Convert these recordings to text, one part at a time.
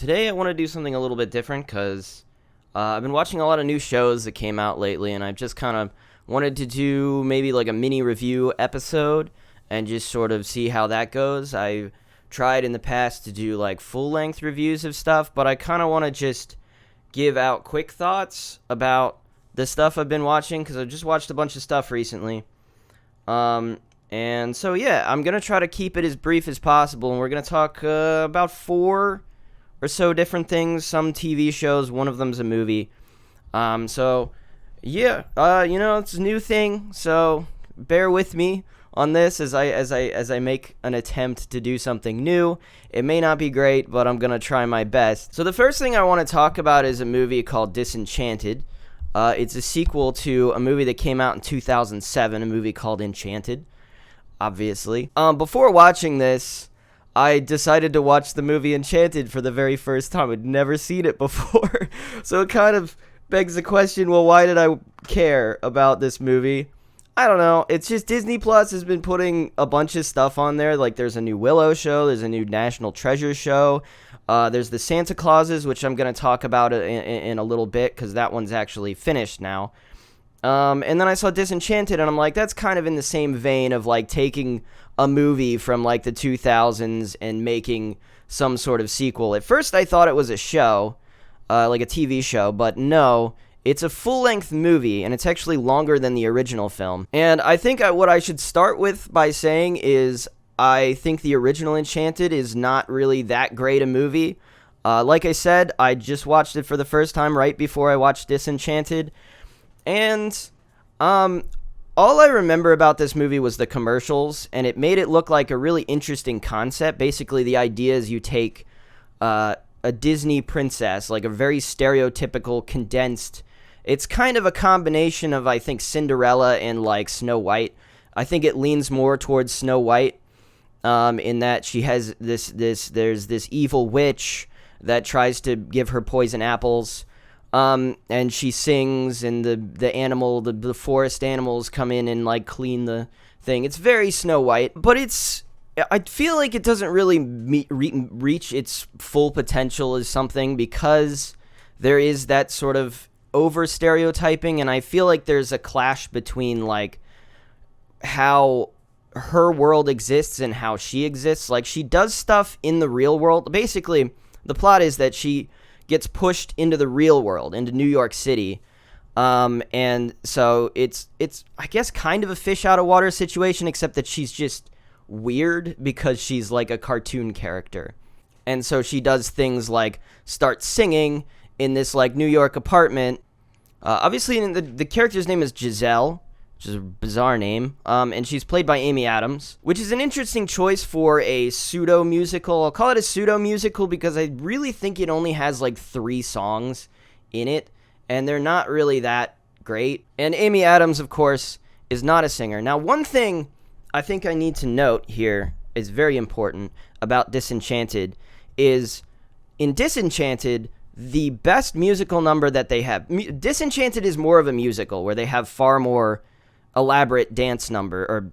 Today I want to do something a little bit different because I've been watching a lot of new shows that came out lately, and I've just kind of wanted to do maybe like a mini review episode and just sort of see how that goes. I've tried in the past to do like full-length reviews of stuff, but I kind of want to just give out quick thoughts about the stuff I've been watching because I've just watched a bunch of stuff recently. And so, yeah, I'm going to try to keep it as brief as possible, and we're going to talk about 4 or so different things, some TV shows, one of them's a movie. It's a new thing, so bear with me on this as I make an attempt to do something new. It may not be great, but I'm going to try my best. So the first thing I want to talk about is a movie called Disenchanted. It's a sequel to a movie that came out in 2007, a movie called Enchanted, obviously. Before watching this, I decided to watch the movie Enchanted for the very first time. I'd never seen it before. So it kind of begs the question, well, why did I care about this movie? I don't know. It's just Disney Plus has been putting a bunch of stuff on there. Like there's a new Willow show. There's a new National Treasure show. There's the Santa Clauses, which I'm going to talk about in a little bit because that one's actually finished now. And then I saw Disenchanted, and I'm like, that's kind of in the same vein of like taking a movie from like the 2000s and making some sort of sequel. At first, I thought it was a show, like a TV show, but no, it's a full-length movie, and it's actually longer than the original film. And I think what I should start with by saying is I think the original Enchanted is not really that great a movie. Like I said, I just watched it for the first time right before I watched Disenchanted. And all I remember about this movie was the commercials, and it made it look like a really interesting concept. Basically, the idea is you take a Disney princess, like a very stereotypical, condensed. It's kind of a combination of, I think, Cinderella and like Snow White. I think it leans more towards Snow White, in that she has there's this evil witch that tries to give her poison apples. And she sings, and the forest animals come in and like clean the thing. It's very Snow White, but I feel like it doesn't really reach its full potential as something because there is that sort of over stereotyping, and I feel like there's a clash between like how her world exists and how she exists. Like she does stuff in the real world. Basically, the plot is that she gets pushed into the real world, into New York City. And so it's I guess kind of a fish out of water situation, except that she's just weird because she's like a cartoon character. And so she does things like start singing in this like New York apartment. Obviously the character's name is Giselle, which is a bizarre name, and she's played by Amy Adams, which is an interesting choice for a pseudo-musical. I'll call it a pseudo-musical because I really think it only has like 3 songs in it, and they're not really that great. And Amy Adams, of course, is not a singer. Now, one thing I think I need to note here is very important about Disenchanted is in Disenchanted, the best musical number that they have. Disenchanted is more of a musical where they have far more elaborate dance number or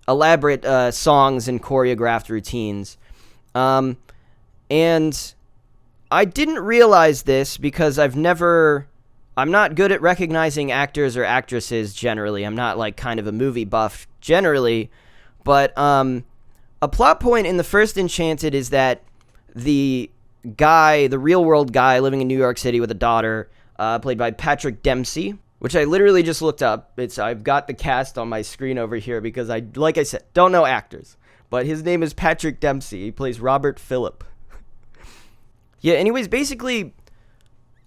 elaborate songs and choreographed routines. And I didn't realize this because I'm not good at recognizing actors or actresses generally. I'm not like kind of a movie buff generally, but a plot point in the first Enchanted is that the real world guy living in New York City with a daughter, played by Patrick Dempsey, which I literally just looked up. I've got the cast on my screen over here because like I said, don't know actors. But his name is Patrick Dempsey. He plays Robert Phillip. Yeah, anyways, basically,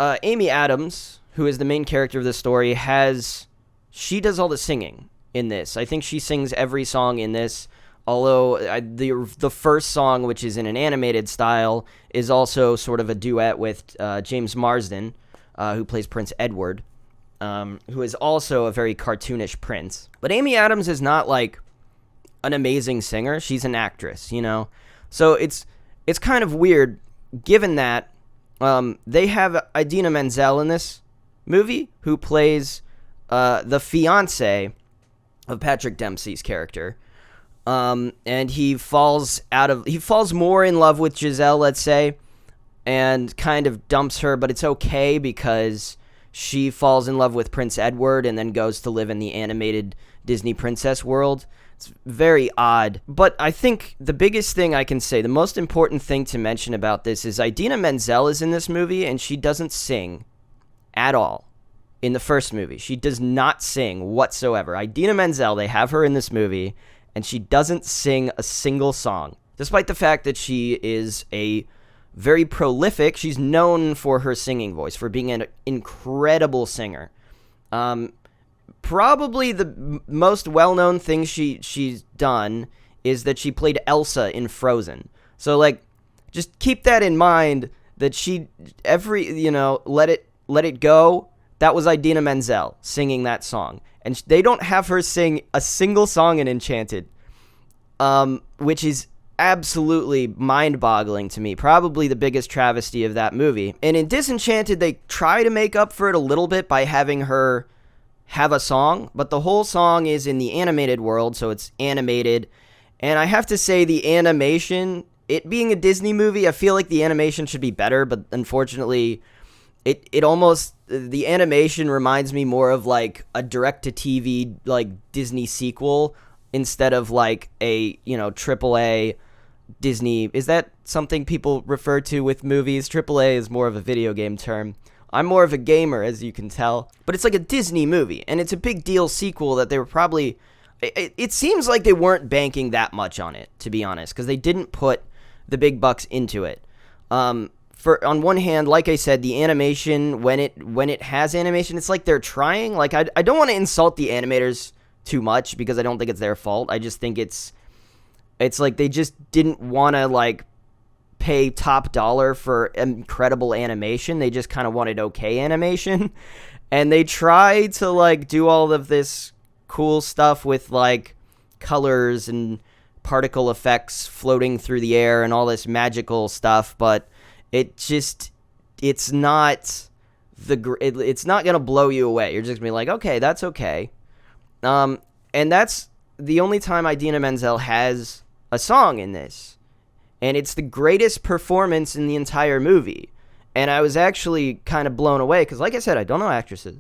Amy Adams, who is the main character of the story, she does all the singing in this. I think she sings every song in this, although the first song, which is in an animated style, is also sort of a duet with James Marsden, who plays Prince Edward. Who is also a very cartoonish prince. But Amy Adams is not like an amazing singer. She's an actress, you know? So it's kind of weird given that they have Idina Menzel in this movie who plays the fiance of Patrick Dempsey's character. And he falls more in love with Giselle, let's say, and kind of dumps her, but it's okay because she falls in love with Prince Edward and then goes to live in the animated Disney princess world. It's very odd. But I think the biggest thing I can say, the most important thing to mention about this is Idina Menzel is in this movie, and she doesn't sing at all. In the first movie, she does not sing whatsoever. Idina Menzel, they have her in this movie, and she doesn't sing a single song, despite the fact that she is a very prolific. She's known for her singing voice, for being an incredible singer. Probably the most well-known thing she's done is that she played Elsa in Frozen. So, like, just keep that in mind, that Let It Go, that was Idina Menzel singing that song. And they don't have her sing a single song in Enchanted, which is absolutely mind-boggling to me. Probably the biggest travesty of that movie. And in Disenchanted, they try to make up for it a little bit by having her have a song, but the whole song is in the animated world, so it's animated. And I have to say, the animation, it being a Disney movie, I feel like the animation should be better, but unfortunately, the animation reminds me more of like a direct-to-TV like Disney sequel instead of like a, AAA Disney. Is that something people refer to with movies? AAA is more of a video game term. I'm more of a gamer, as you can tell. But it's like a Disney movie, and it's a big deal sequel that they were probably... It seems like they weren't banking that much on it, to be honest, because they didn't put the big bucks into it. On one hand, like I said, the animation, when it has animation, it's like they're trying. Like, I don't want to insult the animators too much, because I don't think it's their fault. I just think it's like they just didn't want to, like, pay top dollar for incredible animation. They just kind of wanted okay animation, and they tried to like do all of this cool stuff with like colors and particle effects floating through the air and all this magical stuff, but it's not gonna blow you away. You're just gonna be like, okay, that's okay. And that's the only time Idina Menzel has a song in this. And it's the greatest performance in the entire movie. And I was actually kind of blown away, because like I said, I don't know actors.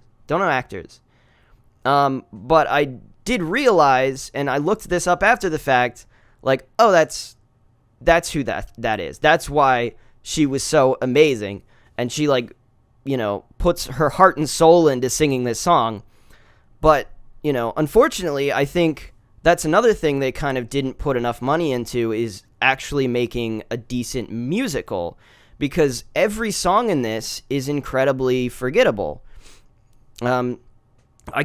But I did realize, and I looked this up after the fact, like, oh, that's who that is. That's why she was so amazing. And she, like, puts her heart and soul into singing this song. But, unfortunately, I think that's another thing they kind of didn't put enough money into, is actually making a decent musical, because every song in this is incredibly forgettable. I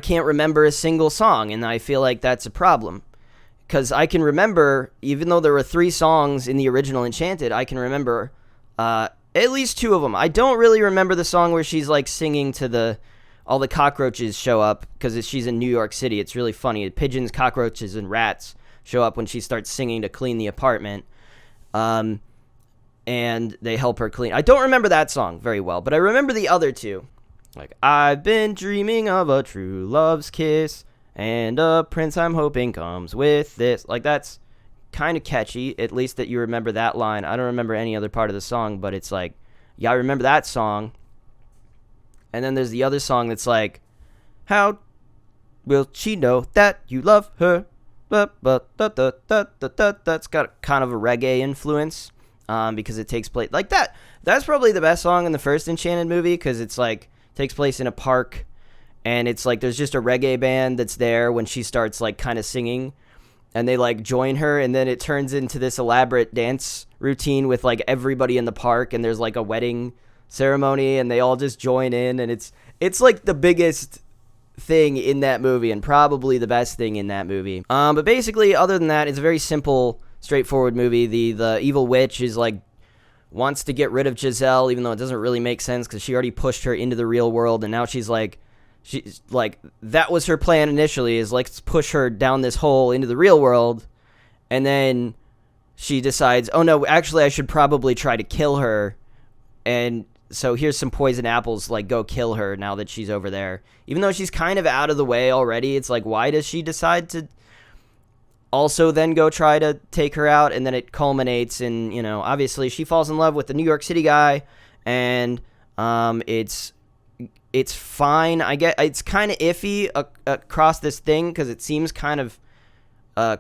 can't remember a single song, and I feel like that's a problem, because I can remember, even though there were 3 songs in the original Enchanted, I can remember at least 2 of them. I don't really remember the song where she's like singing to all the cockroaches show up, because she's in New York City. It's really funny. Pigeons, cockroaches, and rats show up when she starts singing to clean the apartment, and they help her clean. I don't remember that song very well, but I remember the other 2. Like, I've been dreaming of a true love's kiss, and a prince I'm hoping comes with this. Like, that's kind of catchy, at least that you remember that line. I don't remember any other part of the song, but it's like, yeah, I remember that song. And then there's the other song that's like, how will she know that you love her? That's got kind of a reggae influence, because it takes place like that. That's probably the best song in the first Enchanted movie, because it's like takes place in a park, and it's like there's just a reggae band that's there when she starts like kind of singing, and they like join her, and then it turns into this elaborate dance routine with like everybody in the park, and there's like a wedding ceremony, and they all just join in, and it's like the biggest thing in that movie, and probably the best thing in that movie. But basically, other than that, it's a very simple, straightforward movie. The evil witch is like wants to get rid of Giselle, even though it doesn't really make sense, because she already pushed her into the real world, and now she's like that was her plan initially, is like, let's push her down this hole into the real world, and then she decides, oh no, actually I should probably try to kill her, and so here's some poison apples, like, go kill her now that she's over there. Even though she's kind of out of the way already, it's like, why does she decide to also then go try to take her out, and then it culminates in, obviously she falls in love with the New York City guy, and it's fine. I get it's kind of iffy across this thing because it seems kind of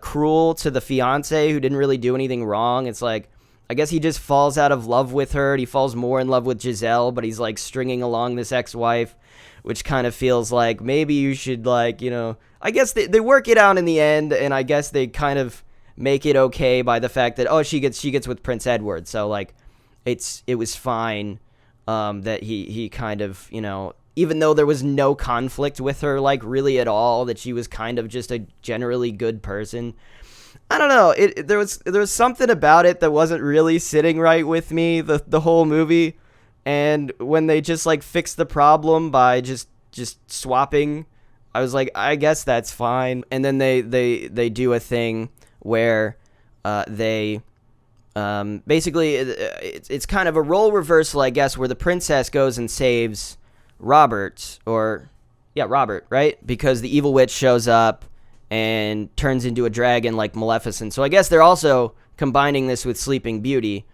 cruel to the fiance who didn't really do anything wrong. It's like, I guess he just falls out of love with her, and he falls more in love with Giselle, but he's like stringing along this ex-wife, which kind of feels like maybe you should, like, I guess they work it out in the end, and I guess they kind of make it okay by the fact that, she gets with Prince Edward, so like it was fine that he kind of, even though there was no conflict with her, like, really at all, that she was kind of just a generally good person. I don't know. There was something about it that wasn't really sitting right with me the whole movie, and when they just like fixed the problem by just swapping, I was like, I guess that's fine. And then they do a thing where they basically it's kind of a role reversal, I guess, where the princess goes and saves Robert, right? Because the evil witch shows up and turns into a dragon like Maleficent. So I guess they're also combining this with Sleeping Beauty.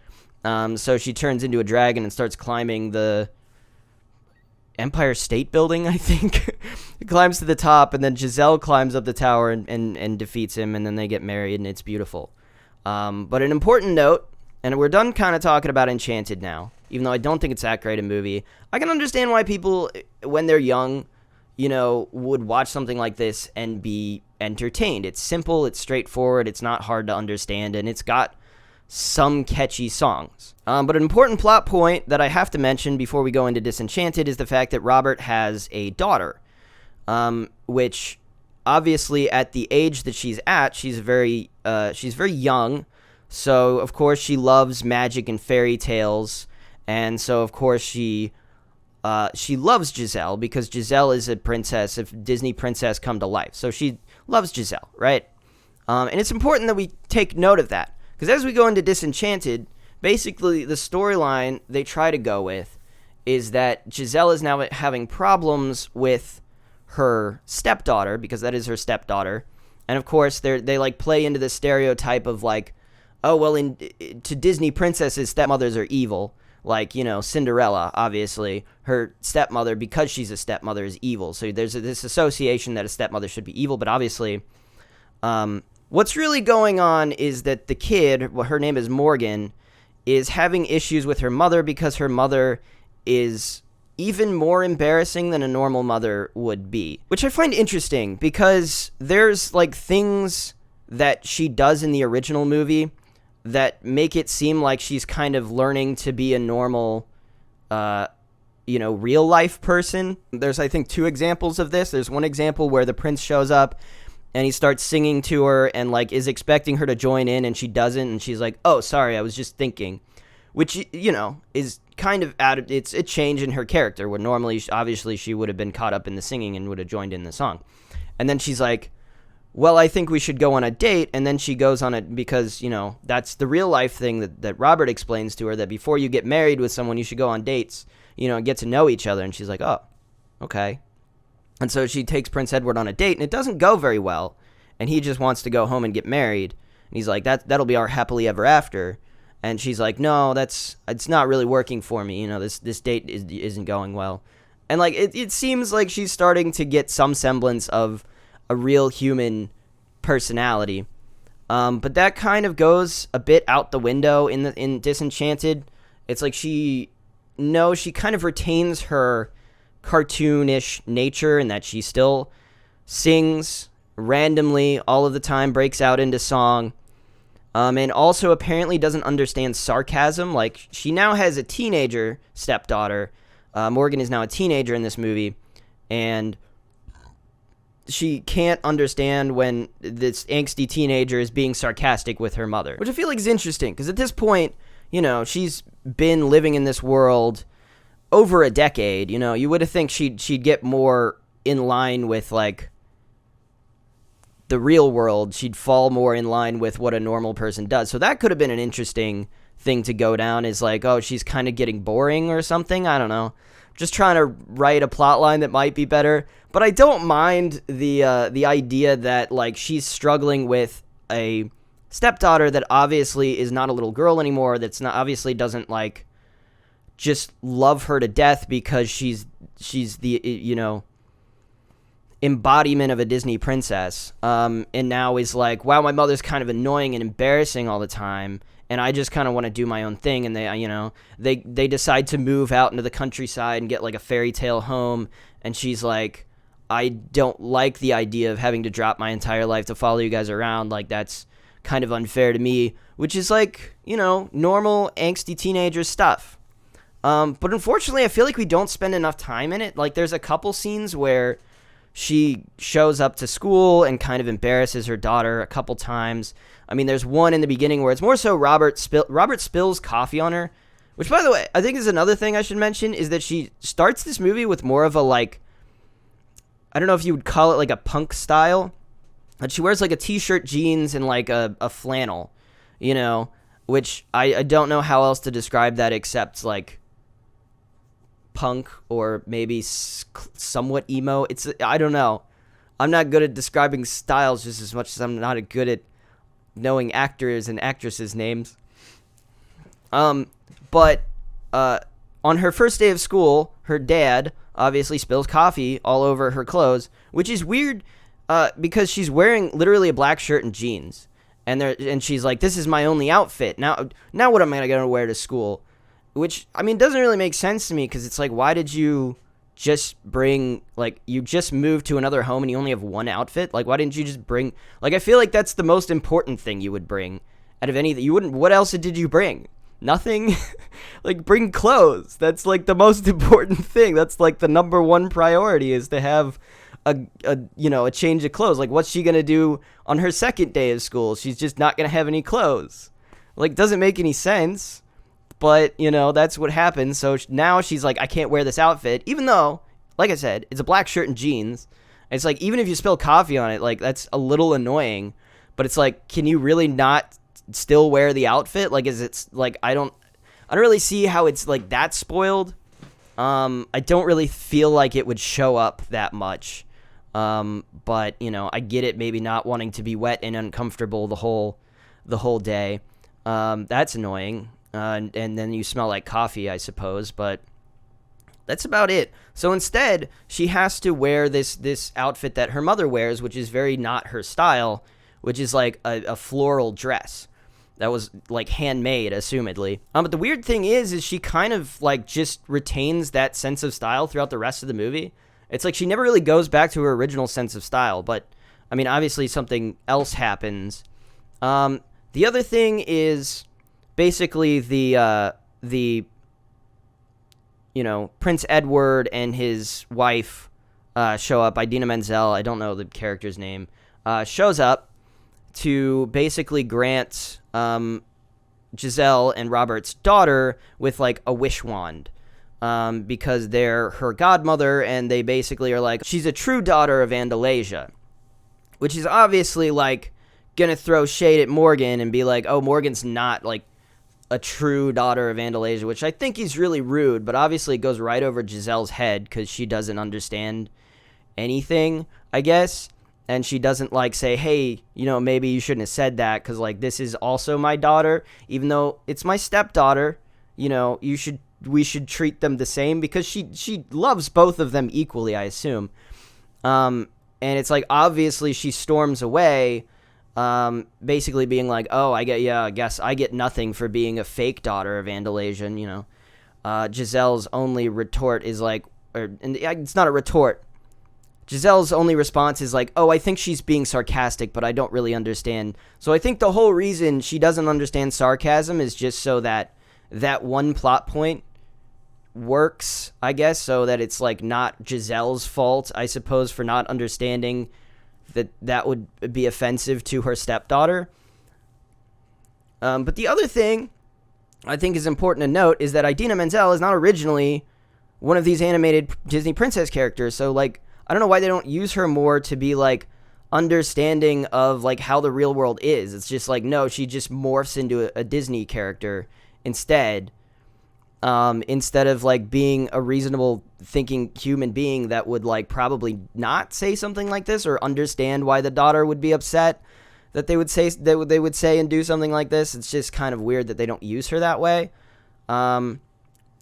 So she turns into a dragon and starts climbing the Empire State Building, I think. He climbs to the top, and then Giselle climbs up the tower and defeats him, and then they get married, and it's beautiful. But an important note, and we're done kind of talking about Enchanted now, even though I don't think it's that great a movie. I can understand why people, when they're young, would watch something like this and be entertained. It's simple, it's straightforward, it's not hard to understand, and it's got some catchy songs. But an important plot point that I have to mention before we go into Disenchanted is the fact that Robert has a daughter, which obviously at the age that she's at, she's very young, so of course she loves magic and fairy tales, and so of course she loves Giselle because Giselle is a princess, a Disney princess come to life. So she loves Giselle, right? And it's important that we take note of that, because as we go into Disenchanted, basically the storyline they try to go with is that Giselle is now having problems with her stepdaughter, because that is her stepdaughter. And of course, they like play into the stereotype of like, oh, well, to Disney princesses, stepmothers are evil. Like, Cinderella, obviously, her stepmother, because she's a stepmother, is evil. So there's this association that a stepmother should be evil. But obviously, what's really going on is that the kid, her name is Morgan, is having issues with her mother because her mother is even more embarrassing than a normal mother would be. Which I find interesting because there's, like, things that she does in the original movie that make it seem like she's kind of learning to be a normal, real life person. There's, I think, 2 examples of this. There's one example where the prince shows up and he starts singing to her and like is expecting her to join in, and she doesn't, and she's like, oh, sorry, I was just thinking, which, is kind of it's a change in her character, where normally, obviously, she would have been caught up in the singing and would have joined in the song. And then she's like, well, I think we should go on a date, and then she goes on it because, that's the real life thing that Robert explains to her, that before you get married with someone, you should go on dates, and get to know each other, and she's like, oh, okay. And so she takes Prince Edward on a date, and it doesn't go very well, and he just wants to go home and get married, and he's like, that'll be our happily ever after, and she's like, no, it's not really working for me, this date isn't going well, and like, it seems like she's starting to get some semblance of a real human personality, but that kind of goes a bit out the window in Disenchanted. It's like she kind of retains her cartoonish nature, in that she still sings randomly all of the time, breaks out into song, and also apparently doesn't understand sarcasm. Like, she now has a teenager stepdaughter. Morgan is now a teenager in this movie, and she can't understand when this angsty teenager is being sarcastic with her mother, which I feel like is interesting, because at this point, she's been living in this world over a decade. You would have think she'd get more in line with, like, the real world. She'd fall more in line with what a normal person does. So that could have been an interesting thing to go down, is like, oh, she's kind of getting boring or something. I don't know. Just trying to write a plot line that might be better. But I don't mind the idea that, like, she's struggling with a stepdaughter that obviously is not a little girl anymore, that's not obviously doesn't like just love her to death because she's the, you know, embodiment of a Disney princess, and now is like, wow, my mother's kind of annoying and embarrassing all the time, and I just kind of want to do my own thing. And they, you know, they decide to move out into the countryside and get like a fairy tale home, and she's like, I don't like the idea of having to drop my entire life to follow you guys around. Like, that's kind of unfair to me, which is like, you know, normal angsty teenager stuff. But unfortunately, I feel like we don't spend enough time in it. Like, there's a couple scenes where she shows up to school and kind of embarrasses her daughter a couple times. I mean, there's one in the beginning where it's more so Robert spills coffee on her, which, by the way, I think is another thing I should mention, is that she starts this movie with more of a, like, I don't know if you would call it like a punk style, but she wears like a t-shirt, jeans, and like a flannel, you know, which I don't know how else to describe that except like punk or maybe somewhat emo. I don't know. I'm not good at describing styles just as much as I'm not good at knowing actors and actresses' names. But on her first day of school, her dad obviously spills coffee all over her clothes, which is weird because she's wearing literally a black shirt and jeans, and she's like, "This is my only outfit. Now what am I gonna wear to school?" Which, I mean, doesn't really make sense to me, because it's like, why did you just bring, like, you just moved to another home and you only have one outfit? Like, why didn't you just bring, like, I feel like that's the most important thing you would bring out of anything. You wouldn't, what else did you bring? Nothing? Like, bring clothes. That's, like, the most important thing. That's, like, the number one priority, is to have a change of clothes. Like, what's she gonna do on her second day of school? She's just not gonna have any clothes. Like, doesn't make any sense. But, you know, that's what happens. So now she's like, I can't wear this outfit, even though, like I said, it's a black shirt and jeans. It's like, even if you spill coffee on it, like, that's a little annoying. But it's like, can you really not still wear the outfit? Like, is it like, I don't really see how it's like that spoiled. I don't really feel like it would show up that much. But, you know, I get it, maybe not wanting to be wet and uncomfortable the whole day. That's annoying. And then you smell like coffee, I suppose, but that's about it. So instead, she has to wear this outfit that her mother wears, which is very not her style, which is like a floral dress that was like handmade, assumedly. But the weird thing is she kind of like just retains that sense of style throughout the rest of the movie. It's like she never really goes back to her original sense of style, but I mean, obviously something else happens. The other thing is basically the you know, Prince Edward and his wife show up. Idina Menzel, I don't know the character's name, shows up to basically grant Giselle and Robert's daughter with like a wish wand, because they're her godmother, and they basically are like, she's a true daughter of Andalasia, which is obviously like gonna throw shade at Morgan and be like, oh, Morgan's not like a true daughter of Andalasia, which I think is really rude, but obviously it goes right over Giselle's head because she doesn't understand anything, I guess, and she doesn't like say, hey, you know, maybe you shouldn't have said that, because like, this is also my daughter, even though it's my stepdaughter, you know, we should treat them the same, because she loves both of them equally, I assume. And it's like, obviously she storms away, basically being like, oh, I guess I get nothing for being a fake daughter of Andalasia. And, you know, Giselle's only retort is like, and it's not a retort. Giselle's only response is like, oh, I think she's being sarcastic, but I don't really understand. So I think the whole reason she doesn't understand sarcasm is just so that one plot point works, I guess, so that it's like not Giselle's fault, I suppose, for not understanding that would be offensive to her stepdaughter. But the other thing I think is important to note is that Idina Menzel is not originally one of these animated Disney princess characters. So, like, I don't know why they don't use her more to be, like, understanding of, like, how the real world is. It's just like, no, she just morphs into a Disney character instead of, like, being a reasonable thinking human being that would, like, probably not say something like this or understand why the daughter would be upset. that they would say and do something like this. It's just kind of weird that they don't use her that way.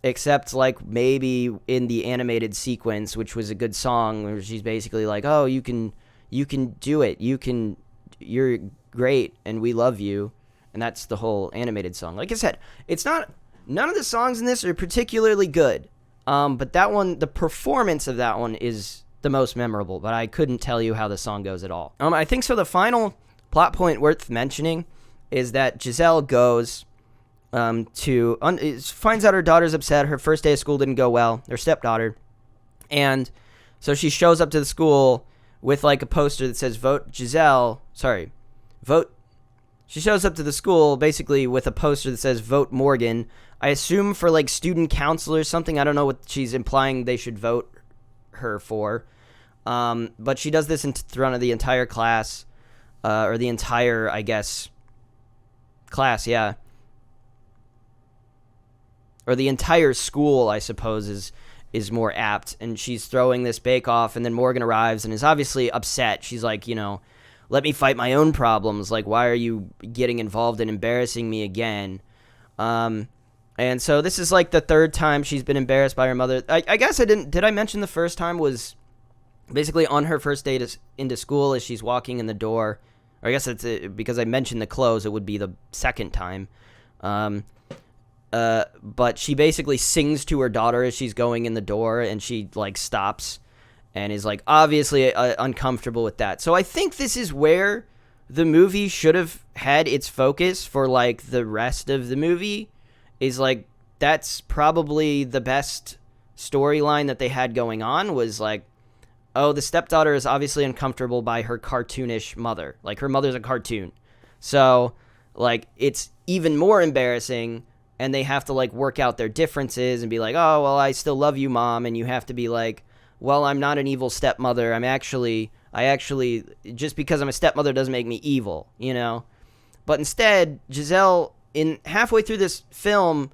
Except like maybe in the animated sequence, which was a good song, where she's basically like, "Oh, you can do it. You're great, and we love you." And that's the whole animated song. Like I said, none of the songs in this are particularly good. But that one, the performance of that one is the most memorable, but I couldn't tell you how the song goes at all. I think so. The final plot point worth mentioning is that Giselle goes finds out her daughter's upset. Her first day of school didn't go well, her stepdaughter. And so she shows up to the school with like a poster that says vote. She shows up to the school basically with a poster that says vote Morgan. I assume for like student council or something. I don't know what she's implying they should vote her for. But she does this in front of the entire class, or the entire, I guess, class, yeah. Or the entire school, I suppose, is more apt. And she's throwing this bake-off, and then Morgan arrives and is obviously upset. She's like, let me fight my own problems. Like, why are you getting involved in embarrassing me again? And so this is like the third time she's been embarrassed by her mother. I guess did I mention the first time was basically on her first day into school as she's walking in the door. Or I guess it's because I mentioned the clothes, it would be the second time. But she basically sings to her daughter as she's going in the door, and she like stops and is like obviously uncomfortable with that. So I think this is where the movie should have had its focus for like the rest of the movie, is like that's probably the best storyline that they had going on, was like, oh, the stepdaughter is obviously uncomfortable by her cartoonish mother. Like her mother's a cartoon. So like it's even more embarrassing. And they have to, like, work out their differences and be like, oh, well, I still love you, Mom. And you have to be like, well, I'm not an evil stepmother. I actually, just because I'm a stepmother doesn't make me evil, But instead, Giselle, halfway through this film,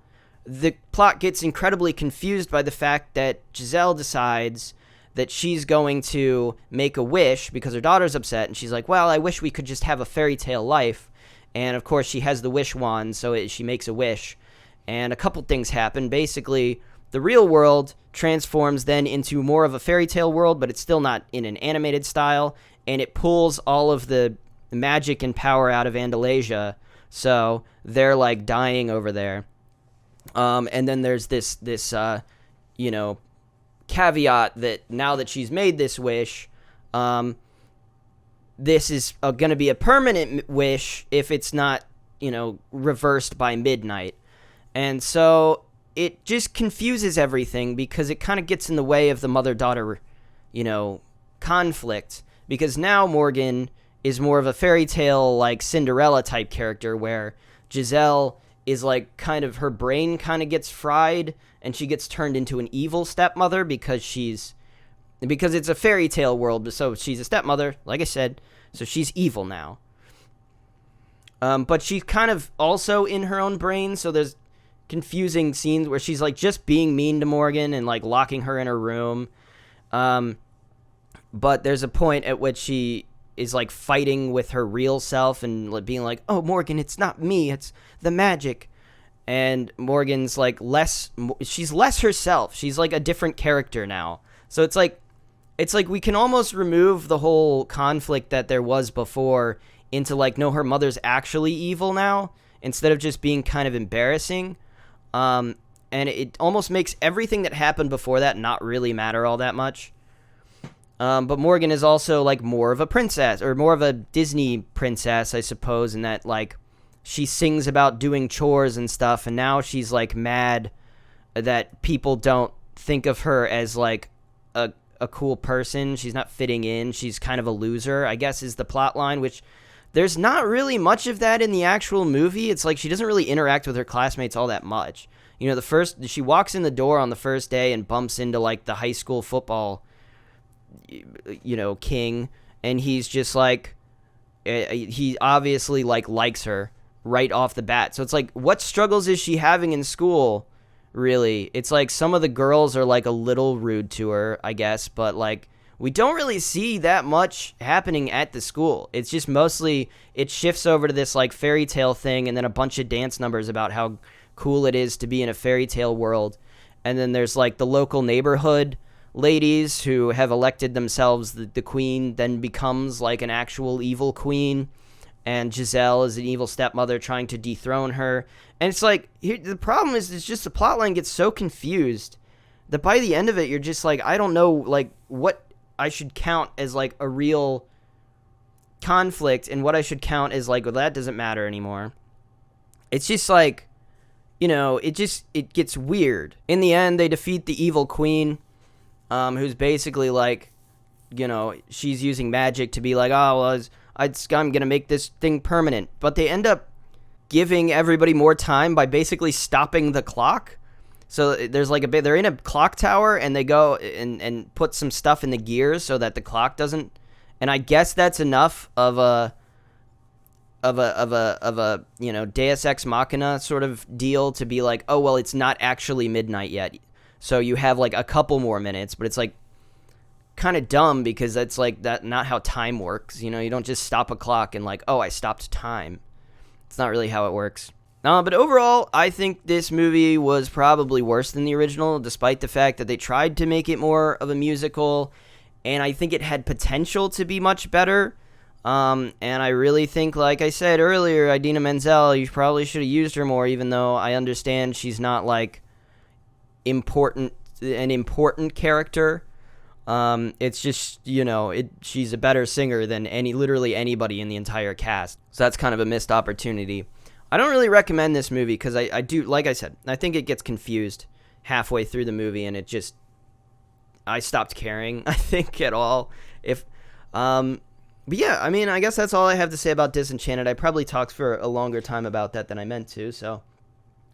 the plot gets incredibly confused by the fact that Giselle decides that she's going to make a wish because her daughter's upset. And she's like, well, I wish we could just have a fairy tale life. And, of course, she has the wish wand, so she makes a wish. And a couple things happen. Basically, the real world transforms then into more of a fairy tale world, but it's still not in an animated style. And it pulls all of the magic and power out of Andalasia. So they're like dying over there. And then there's this caveat that now that she's made this wish, this is going to be a permanent wish if it's not, reversed by midnight. And so it just confuses everything because it kind of gets in the way of the mother-daughter, conflict. Because now Morgan is more of a fairy tale, like Cinderella type character, where Giselle is like kind of, her brain kind of gets fried and she gets turned into an evil stepmother because it's a fairy tale world. So she's a stepmother, like I said, so she's evil now. But she's kind of also in her own brain, so there's confusing scenes where she's like just being mean to Morgan and like locking her in her room. But there's a point at which she is like fighting with her real self and being like, oh, Morgan, it's not me, it's the magic. And Morgan's like she's less herself. She's like a different character now. So it's like we can almost remove the whole conflict that there was before into like, no, her mother's actually evil now, instead of just being kind of embarrassing. And it almost makes everything that happened before that not really matter all that much. But Morgan is also like more of a princess, or more of a Disney princess, I suppose, in that like she sings about doing chores and stuff, and now she's like mad that people don't think of her as like a cool person. She's not fitting in. She's kind of a loser, I guess, is the plot line, which there's not really much of that in the actual movie. It's like she doesn't really interact with her classmates all that much. She walks in the door on the first day and bumps into like the high school football, king, and he's just like, he obviously like likes her right off the bat. So it's like, what struggles is she having in school? Really, it's like some of the girls are like a little rude to her, I guess, but like we don't really see that much happening at the school. It's just mostly, it shifts over to this like fairy tale thing, and then a bunch of dance numbers about how cool it is to be in a fairy tale world. And then there's like the local neighborhood ladies who have elected themselves the queen, then becomes like an actual evil queen. And Giselle is an evil stepmother trying to dethrone her. And it's like, the problem is, it's just the plotline gets so confused that by the end of it, you're just like, I don't know, like, what I should count as, like, a real conflict and what I should count as, like, well, that doesn't matter anymore. It's just like, it gets weird. In the end, they defeat the evil queen, who's basically like, she's using magic to be like, oh, well, I'm going to make this thing permanent. But they end up giving everybody more time by basically stopping the clock. So there's like they're in a clock tower, and they go and put some stuff in the gears so that the clock doesn't. And I guess that's enough of a Deus Ex Machina sort of deal to be like, oh, well, it's not actually midnight yet. So you have like a couple more minutes, but it's like kind of dumb because that's like that not how time works. You don't just stop a clock and like, oh, I stopped time. It's not really how it works. But overall, I think this movie was probably worse than the original, despite the fact that they tried to make it more of a musical, and I think it had potential to be much better. And I really think, like I said earlier, Idina Menzel, you probably should have used her more, even though I understand she's not like an important character. It's just, she's a better singer than literally anybody in the entire cast. So that's kind of a missed opportunity. I don't really recommend this movie because I do, like I said, I think it gets confused halfway through the movie, and I stopped caring, I think, at all. But yeah, I mean, I guess that's all I have to say about Disenchanted. I probably talked for a longer time about that than I meant to, so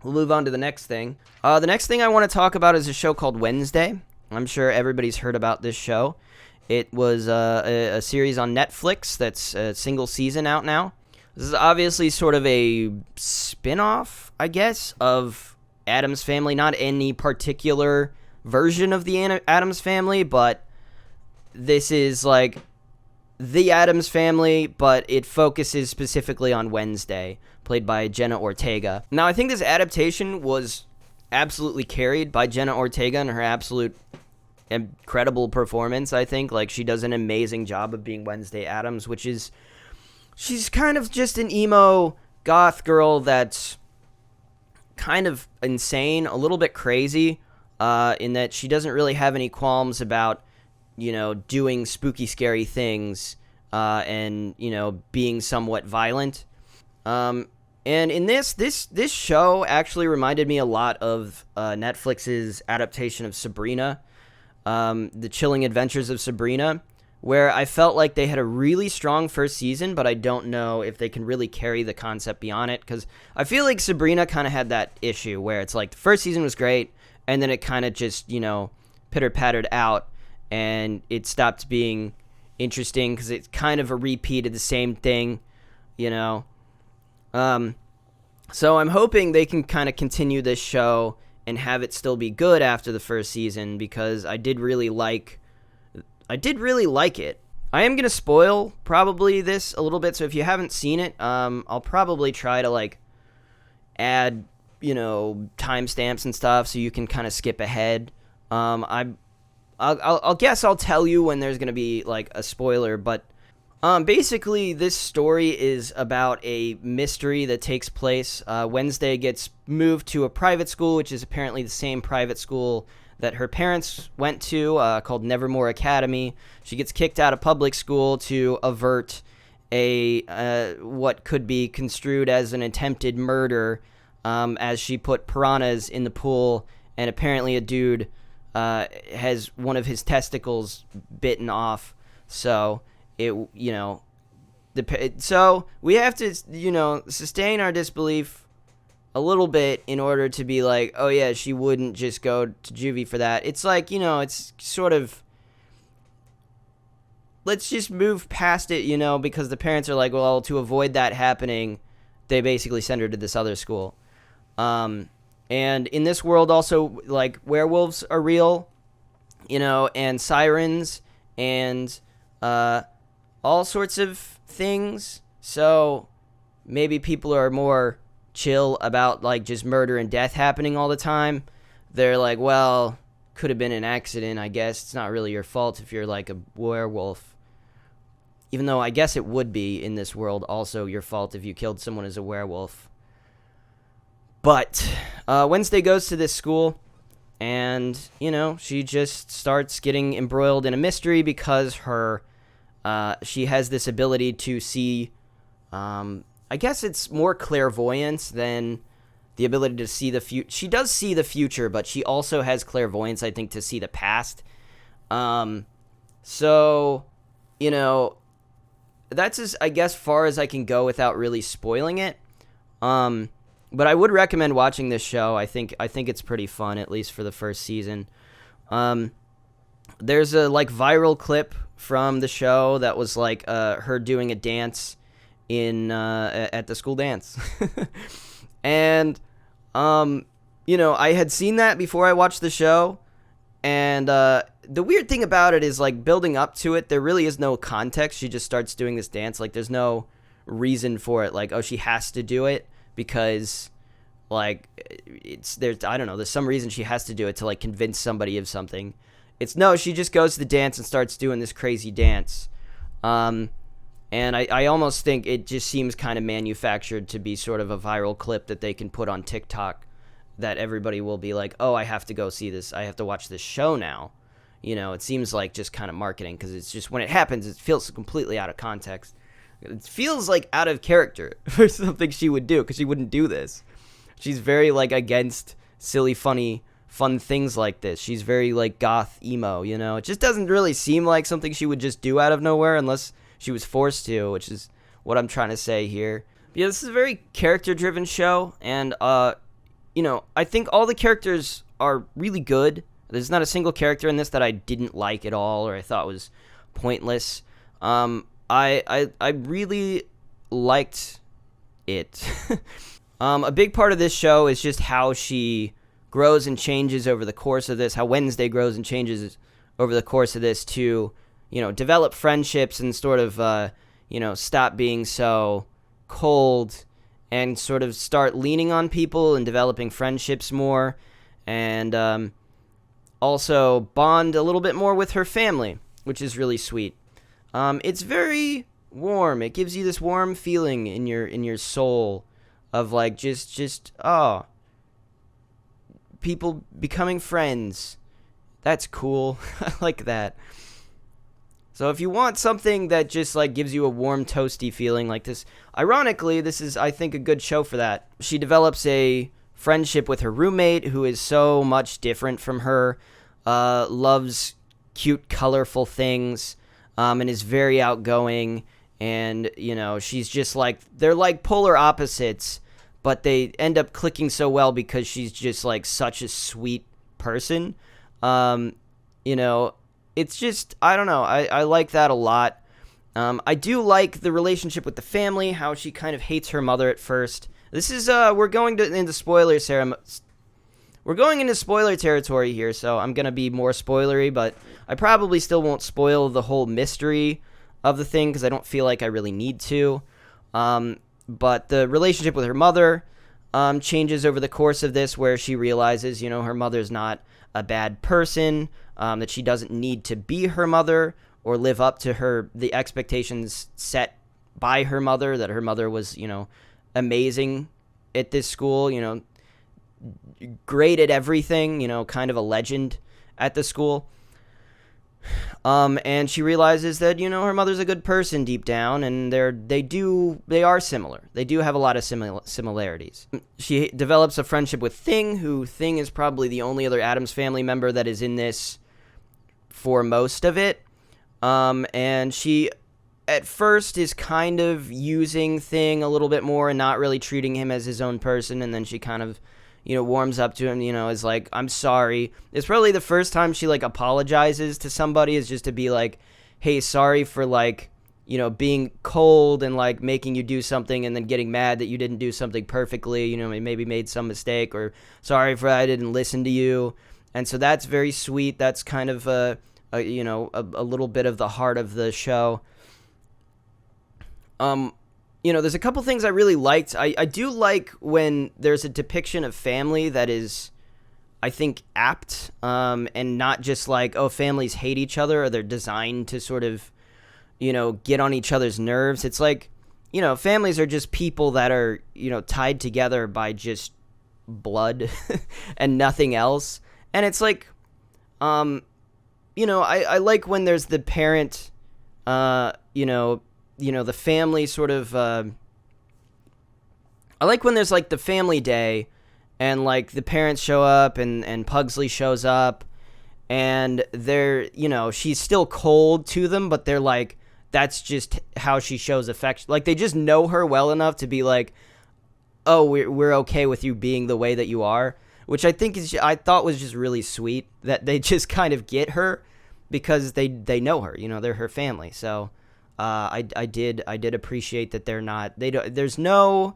we'll move on to the next thing. The next thing I want to talk about is a show called Wednesday. I'm sure everybody's heard about this show. It was a series on Netflix that's a single season out now. This is obviously sort of a spin-off, I guess, of Addams Family. Not any particular version of the Addams Family, but this is like the Addams Family, but it focuses specifically on Wednesday, played by Jenna Ortega. Now, I think this adaptation was absolutely carried by Jenna Ortega and her absolute incredible performance, I think. Like, she does an amazing job of being Wednesday Addams, which is, she's kind of just an emo goth girl that's kind of insane, a little bit crazy, in that she doesn't really have any qualms about, doing spooky, scary things, and, being somewhat violent. And in this show actually reminded me a lot of Netflix's adaptation of Sabrina, The Chilling Adventures of Sabrina, where I felt like they had a really strong first season, but I don't know if they can really carry the concept beyond it, because I feel like Sabrina kind of had that issue where it's like the first season was great, and then it kind of just, pitter-pattered out, and it stopped being interesting because it's kind of a repeat of the same thing, So I'm hoping they can kind of continue this show and have it still be good after the first season, because I did really like it. I am going to spoil probably this a little bit, so if you haven't seen it, I'll probably try to like add, timestamps and stuff so you can kind of skip ahead. I'll guess I'll tell you when there's going to be like a spoiler, but basically this story is about a mystery that takes place. Wednesday gets moved to a private school, which is apparently the same private school that her parents went to, called Nevermore Academy. She gets kicked out of public school to avert what could be construed as an attempted murder, as she put piranhas in the pool, and apparently a dude has one of his testicles bitten off. So so we have to, sustain our disbelief a little bit in order to be like, oh yeah, she wouldn't just go to juvie for that. It's like, it's sort of, let's just move past it, because the parents are like, well, to avoid that happening, they basically send her to this other school. And in this world also, like, werewolves are real, and sirens, and all sorts of things. So maybe people are more chill about like just murder and death happening all the time. They're like, well, could have been an accident, I guess. It's not really your fault if you're like a werewolf. Even though I guess it would be in this world also your fault if you killed someone as a werewolf. But Wednesday goes to this school, and, she just starts getting embroiled in a mystery because she has this ability to see, I guess it's more clairvoyance than the ability to see the future. She does see the future, but she also has clairvoyance, I think, to see the past. So, that's as, I guess, far as I can go without really spoiling it. But I would recommend watching this show. I think it's pretty fun, at least for the first season. There's a viral clip from the show that was her doing a dance at the school dance. And I had seen that before I watched the show, and the weird thing about it is building up to it, there really is no context. She just starts doing this dance. There's no reason for it, she has to do it because there's some reason she has to do it to convince somebody of something. She just goes to the dance and starts doing this crazy dance. And I almost think it just seems kind of manufactured to be sort of a viral clip that they can put on TikTok that everybody will be like, oh, I have to go see this. I have to watch this show now. It seems like just kind of marketing, because it's just when it happens, it feels completely out of context. It feels out of character for something she would do, because she wouldn't do this. She's very against silly, funny, fun things like this. She's very goth emo, It just doesn't really seem like something she would just do out of nowhere unless she was forced to, which is what I'm trying to say here. But yeah, this is a very character-driven show, and I think all the characters are really good. There's not a single character in this that I didn't like at all or I thought was pointless. I really liked it. A big part of this show is just how she grows and changes over the course of this, how Wednesday grows and changes over the course of this to, develop friendships and sort of, stop being so cold and sort of start leaning on people and developing friendships more, and also bond a little bit more with her family, which is really sweet. It's very warm. It gives you this warm feeling in your soul of people becoming friends. That's cool. I like that. So if you want something that just gives you a warm, toasty feeling like this, ironically, this is, I think, a good show for that. She develops a friendship with her roommate who is so much different from her, loves cute, colorful things, and is very outgoing, and, she's just they're polar opposites, but they end up clicking so well because she's just such a sweet person. It's just, I don't know, I like that a lot. I do like the relationship with the family, how she kind of hates her mother at first. This is, we're going into spoilers here. We're going into spoiler territory here, so I'm going to be more spoilery, but I probably still won't spoil the whole mystery of the thing, because I don't feel like I really need to. But the relationship with her mother changes over the course of this, where she realizes, her mother's not a bad person, that she doesn't need to be her mother or live up to the expectations set by her mother, that her mother was, amazing at this school, great at everything, kind of a legend at the school. And she realizes that, her mother's a good person deep down, and they are similar. They do have a lot of similarities. She develops a friendship with Thing is probably the only other Addams Family member that is in this for most of it. And she, at first, is kind of using Thing a little bit more and not really treating him as his own person, and then she kind of, warms up to him, is I'm sorry. It's probably the first time she, apologizes to somebody, is just to be hey, sorry for, being cold and, making you do something and then getting mad that you didn't do something perfectly, maybe made some mistake, or sorry for I didn't listen to you. And so that's very sweet. That's kind of a a little bit of the heart of the show. There's a couple things I really liked. I do like when there's a depiction of family that is, I think, apt, and not just like, oh, families hate each other or they're designed to sort of, get on each other's nerves. It's like, families are just people that are, tied together by just blood and nothing else. And it's like, I like when there's the parent, the family sort of, I like when there's like the family day and like the parents show up and Pugsley shows up and they're, she's still cold to them, but they're like, that's just how she shows affection. Like they just know her well enough to be like, oh, we're okay with you being the way that you are, which I thought was just really sweet that they just kind of get her because they know her, they're her family. So I did appreciate that there's no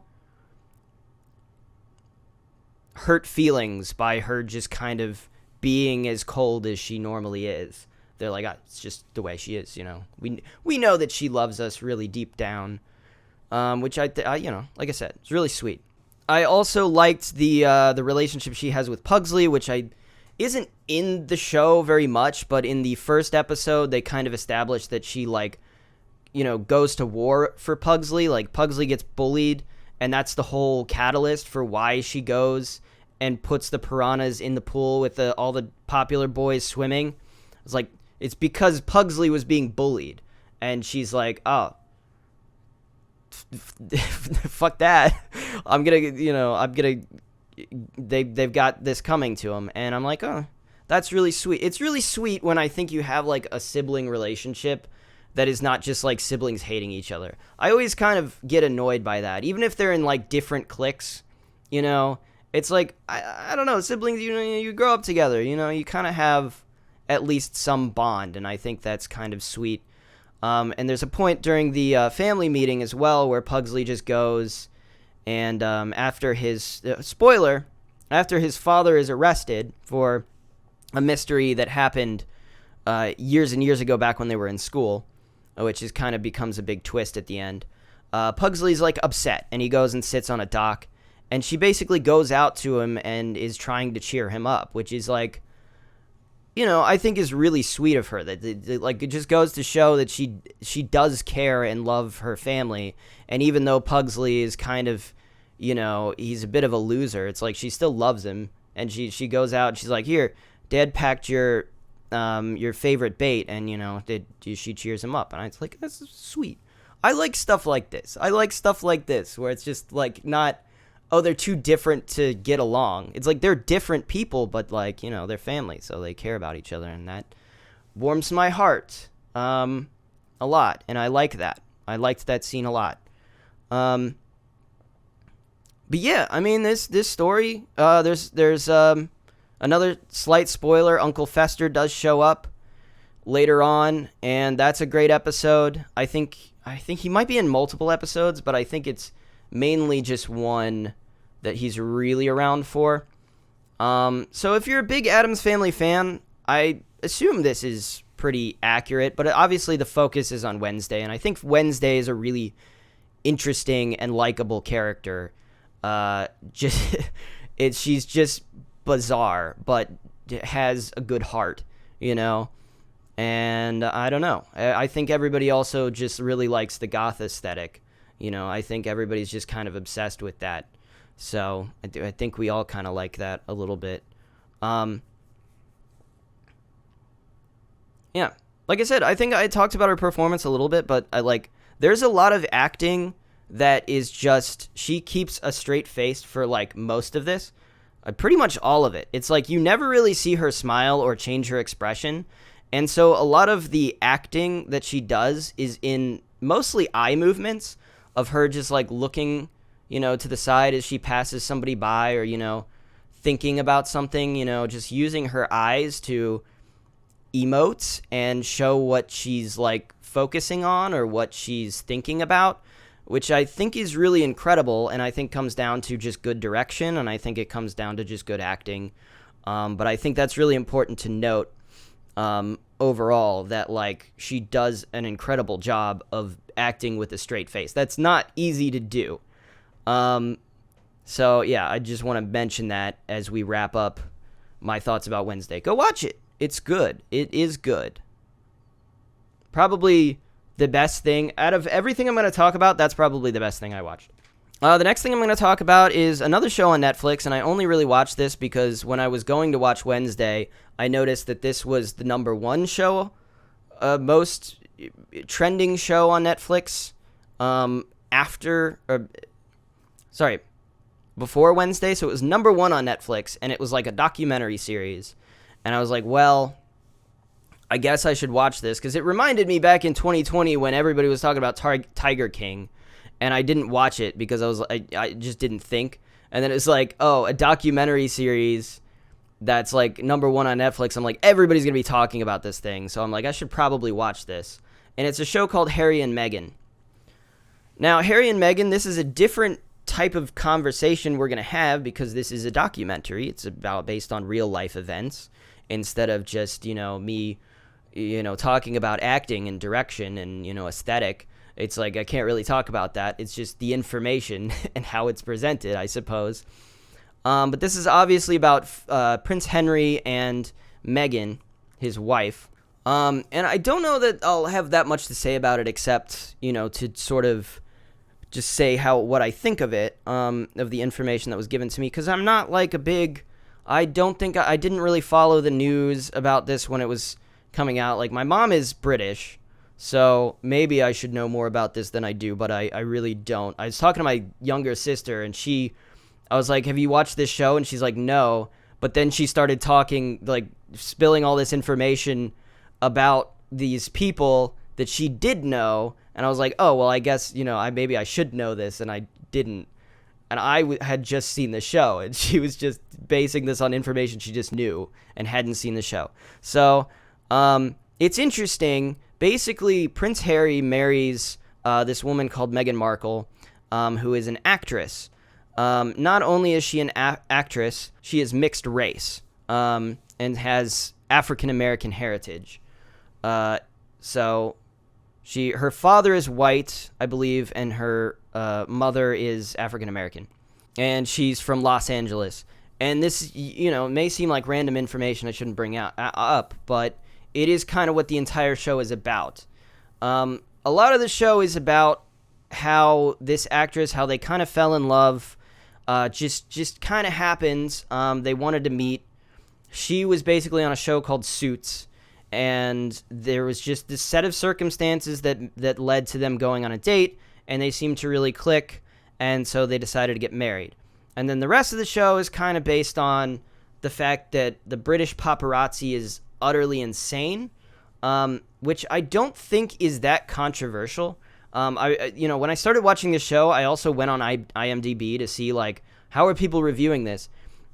hurt feelings by her just kind of being as cold as she normally is. They're like, it's just the way she is, We know that she loves us really deep down, which I like I said, it's really sweet. I also liked the relationship she has with Pugsley, which isn't in the show very much, but in the first episode they kind of established that she goes to war for Pugsley. Like Pugsley gets bullied, and that's the whole catalyst for why she goes and puts the piranhas in the pool with all the popular boys swimming. It's like, it's because Pugsley was being bullied, and she's like, oh, fuck that. They've got this coming to him. And I'm like, oh, that's really sweet. It's really sweet when I think you have like a sibling relationship that is not just like siblings hating each other. I always kind of get annoyed by that. Even if they're in like different cliques, it's like, I don't know, siblings, you grow up together, you kind of have at least some bond. And I think that's kind of sweet. And there's a point during the family meeting as well where Pugsley just goes and after his after his father is arrested for a mystery that happened years and years ago back when they were in school, which is kind of becomes a big twist at the end. Pugsley's like upset and he goes and sits on a dock and she basically goes out to him and is trying to cheer him up, which is like, I think is really sweet of her that like it just goes to show that she does care and love her family. And even though Pugsley is kind of, he's a bit of a loser, it's like she still loves him. And she goes out and she's like, here, Dad packed your favorite bait, and she cheers him up. And it's like, that's sweet. I like stuff like this. Where it's just like not, oh, they're too different to get along. It's like they're different people, but like, they're family, so they care about each other, and that warms my heart a lot, and I like that. I liked that scene a lot. But yeah, I mean, this story, there's another slight spoiler. Uncle Fester does show up later on, and that's a great episode. I think he might be in multiple episodes, but I think it's mainly just one that he's really around for. So if you're a big Addams Family fan, I assume this is pretty accurate, but obviously the focus is on Wednesday, and I think Wednesday is a really interesting and likable character. She's just bizarre, but has a good heart, and I don't know. I think everybody also just really likes the goth aesthetic. I think everybody's just kind of obsessed with that. So I think we all kind of like that a little bit. Yeah, like I said, I think I talked about her performance a little bit, but there's a lot of acting that is just, she keeps a straight face for like most of this. Pretty much all of it. It's like you never really see her smile or change her expression. And so a lot of the acting that she does is in mostly eye movements of her just like looking, to the side as she passes somebody by, or, thinking about something, just using her eyes to emote and show what she's like focusing on or what she's thinking about, which I think is really incredible. And I think comes down to just good direction. And I think it comes down to just good acting. But I think that's really important to note. overall, that like she does an incredible job of acting with a straight face. That's not easy to do. So yeah, I just want to mention that as we wrap up my thoughts about Wednesday. Go watch it. It's good. It is good. Probably the best thing out of everything I'm going to talk about. That's probably the best thing I watched. The next thing I'm going to talk about is another show on Netflix, and I only really watched this because when I was going to watch Wednesday, I noticed that this was the number one show, most trending show on Netflix, before Wednesday, so it was number one on Netflix, and it was like a documentary series, and I was like, well, I guess I should watch this, because it reminded me back in 2020 when everybody was talking about Tiger King, and I didn't watch it because I just didn't think. And then it's like, oh, a documentary series that's like number one on Netflix. I'm like, everybody's going to be talking about this thing. So I'm like, I should probably watch this. And it's a show called Harry and Meghan. Now, Harry and Meghan, this is a different type of conversation we're going to have because this is a documentary. It's based on real life events instead of just, me, talking about acting and direction and, aesthetic. It's like I can't really talk about that. It's just the information and how it's presented, I suppose. But this is obviously about Prince Henry and Meghan, his wife. And I don't know that I'll have that much to say about it except, to sort of just say what I think of it, of the information that was given to me. Because I'm not like I didn't really follow the news about this when it was coming out. Like my mom is British. So maybe I should know more about this than I do, but I really don't. I was talking to my younger sister, and I was like, have you watched this show? And she's like, no. But then she started talking, like spilling all this information about these people that she did know. And I was like, oh, well, I guess, maybe I should know this, and I didn't. And I had just seen the show, and she was just basing this on information she just knew and hadn't seen the show. So it's interesting. Basically, Prince Harry marries this woman called Meghan Markle, who is an actress. Not only is she an actress, she is mixed race and has African-American heritage. So her father is white, I believe, and her mother is African-American. And she's from Los Angeles. And this, may seem like random information I shouldn't bring up, but it is kind of what the entire show is about. A lot of the show is about how this actress, how they kind of fell in love, just kind of happens. They wanted to meet. She was basically on a show called Suits, and there was just this set of circumstances that led to them going on a date, and they seemed to really click, and so they decided to get married. And then the rest of the show is kind of based on the fact that the British paparazzi is utterly insane, which I don't think is that controversial. When I started watching this show, I also went on IMDb to see like how are people reviewing this,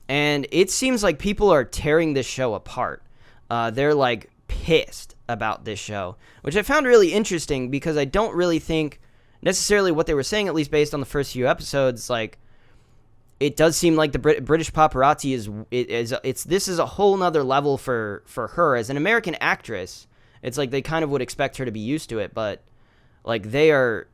and it seems like people are tearing this show apart. They're like pissed about this show, which I found really interesting because I don't really think necessarily what they were saying, at least based on the first few episodes, like it does seem like the British paparazzi this is a whole nother level for her as an American actress. It's like they kind of would expect her to be used to it, but like they are,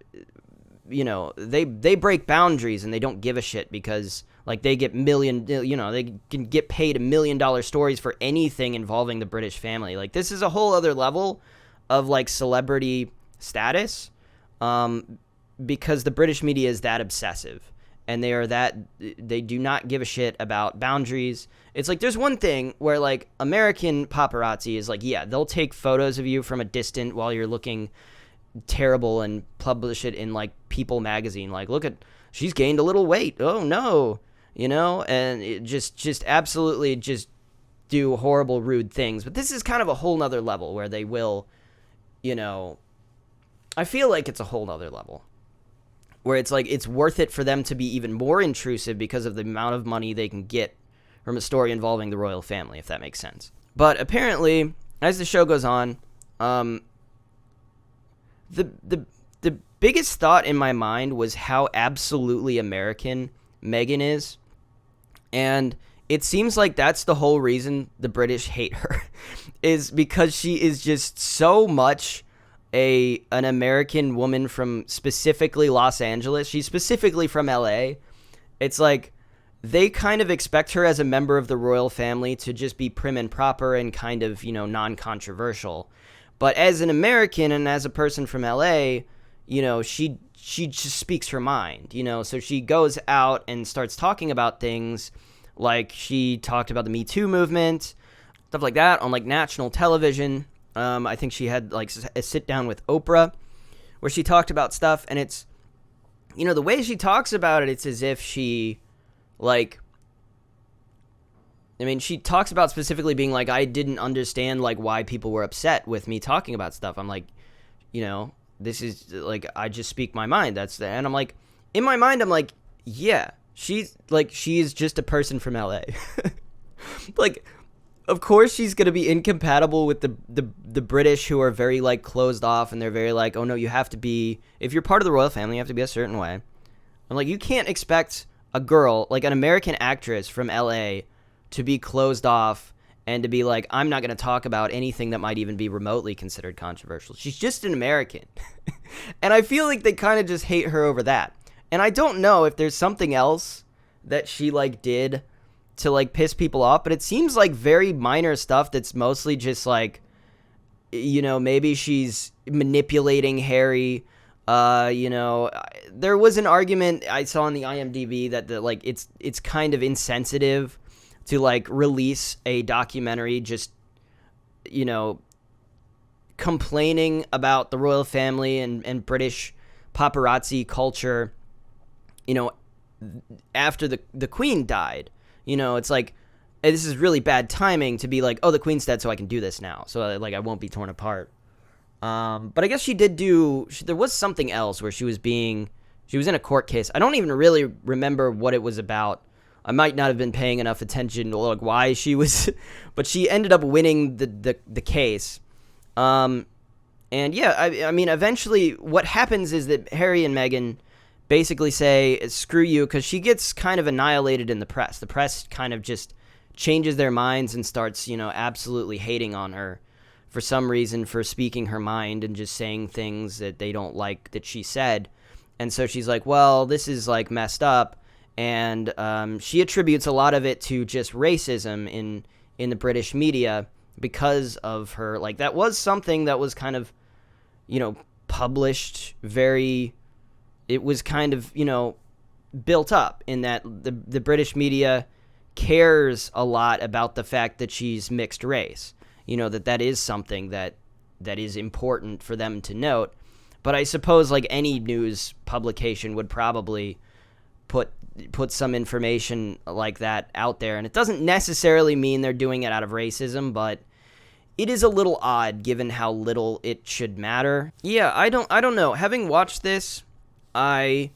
they break boundaries and they don't give a shit because like they get they can get paid $1 million stories for anything involving the British family. Like this is a whole other level of like celebrity status, because the British media is that obsessive. And they do not give a shit about boundaries. It's like there's one thing where like American paparazzi is like, yeah, they'll take photos of you from a distance while you're looking terrible and publish it in like People magazine. Like, look at, she's gained a little weight. Oh no, and it just absolutely just do horrible, rude things. But this is kind of a whole nother level where they will, I feel like it's a whole nother level. Where it's like it's worth it for them to be even more intrusive because of the amount of money they can get from a story involving the royal family, if that makes sense. But apparently, as the show goes on, the biggest thought in my mind was how absolutely American Meghan is. And it seems like that's the whole reason the British hate her is because she is just so much an American woman from specifically Los Angeles. She's specifically from LA. It's like they kind of expect her as a member of the royal family to just be prim and proper and kind of, non-controversial. But as an American and as a person from LA, she just speaks her mind, so she goes out and starts talking about things like she talked about the Me Too movement, stuff like that on like national television. I think she had like a sit down with Oprah where she talked about stuff, and it's, the way she talks about it, it's as if she she talks about specifically being like, I didn't understand like why people were upset with me talking about stuff. I'm like, this is like, I just speak my mind. And I'm like, in my mind, I'm like, yeah, she is just a person from LA. Like, of course she's going to be incompatible with the British, who are very like closed off, and they're very like, oh no, you have to be, if you're part of the royal family, you have to be a certain way. I'm like, you can't expect a girl, like an American actress from LA, to be closed off and to be like, I'm not going to talk about anything that might even be remotely considered controversial. She's just an American. And I feel like they kind of just hate her over that. And I don't know if there's something else that she like did to like piss people off, but it seems like very minor stuff that's mostly just like, maybe she's manipulating Harry. There was an argument I saw on the IMDb that it's kind of insensitive to like release a documentary just, complaining about the royal family and British paparazzi culture, after the Queen died. It's like, this is really bad timing to be like, oh, the Queen's dead, so I can do this now. So like I won't be torn apart. But I guess she did there was something else where she was in a court case. I don't even really remember what it was about. I might not have been paying enough attention to like why she was, but she ended up winning the case. And yeah, I mean, eventually what happens is that Harry and Meghan basically say, screw you, because she gets kind of annihilated in the press. The press kind of just changes their minds and starts, absolutely hating on her for some reason for speaking her mind and just saying things that they don't like that she said. And so she's like, well, this is like messed up. And she attributes a lot of it to just racism in the British media because of her. Like, that was something that was kind of, published very... It was kind of, built up in that the British media cares a lot about the fact that she's mixed race. That is something that is important for them to note. But I suppose like any news publication would probably put some information like that out there. And it doesn't necessarily mean they're doing it out of racism, but it is a little odd given how little it should matter. Yeah, I don't know. Having watched this, I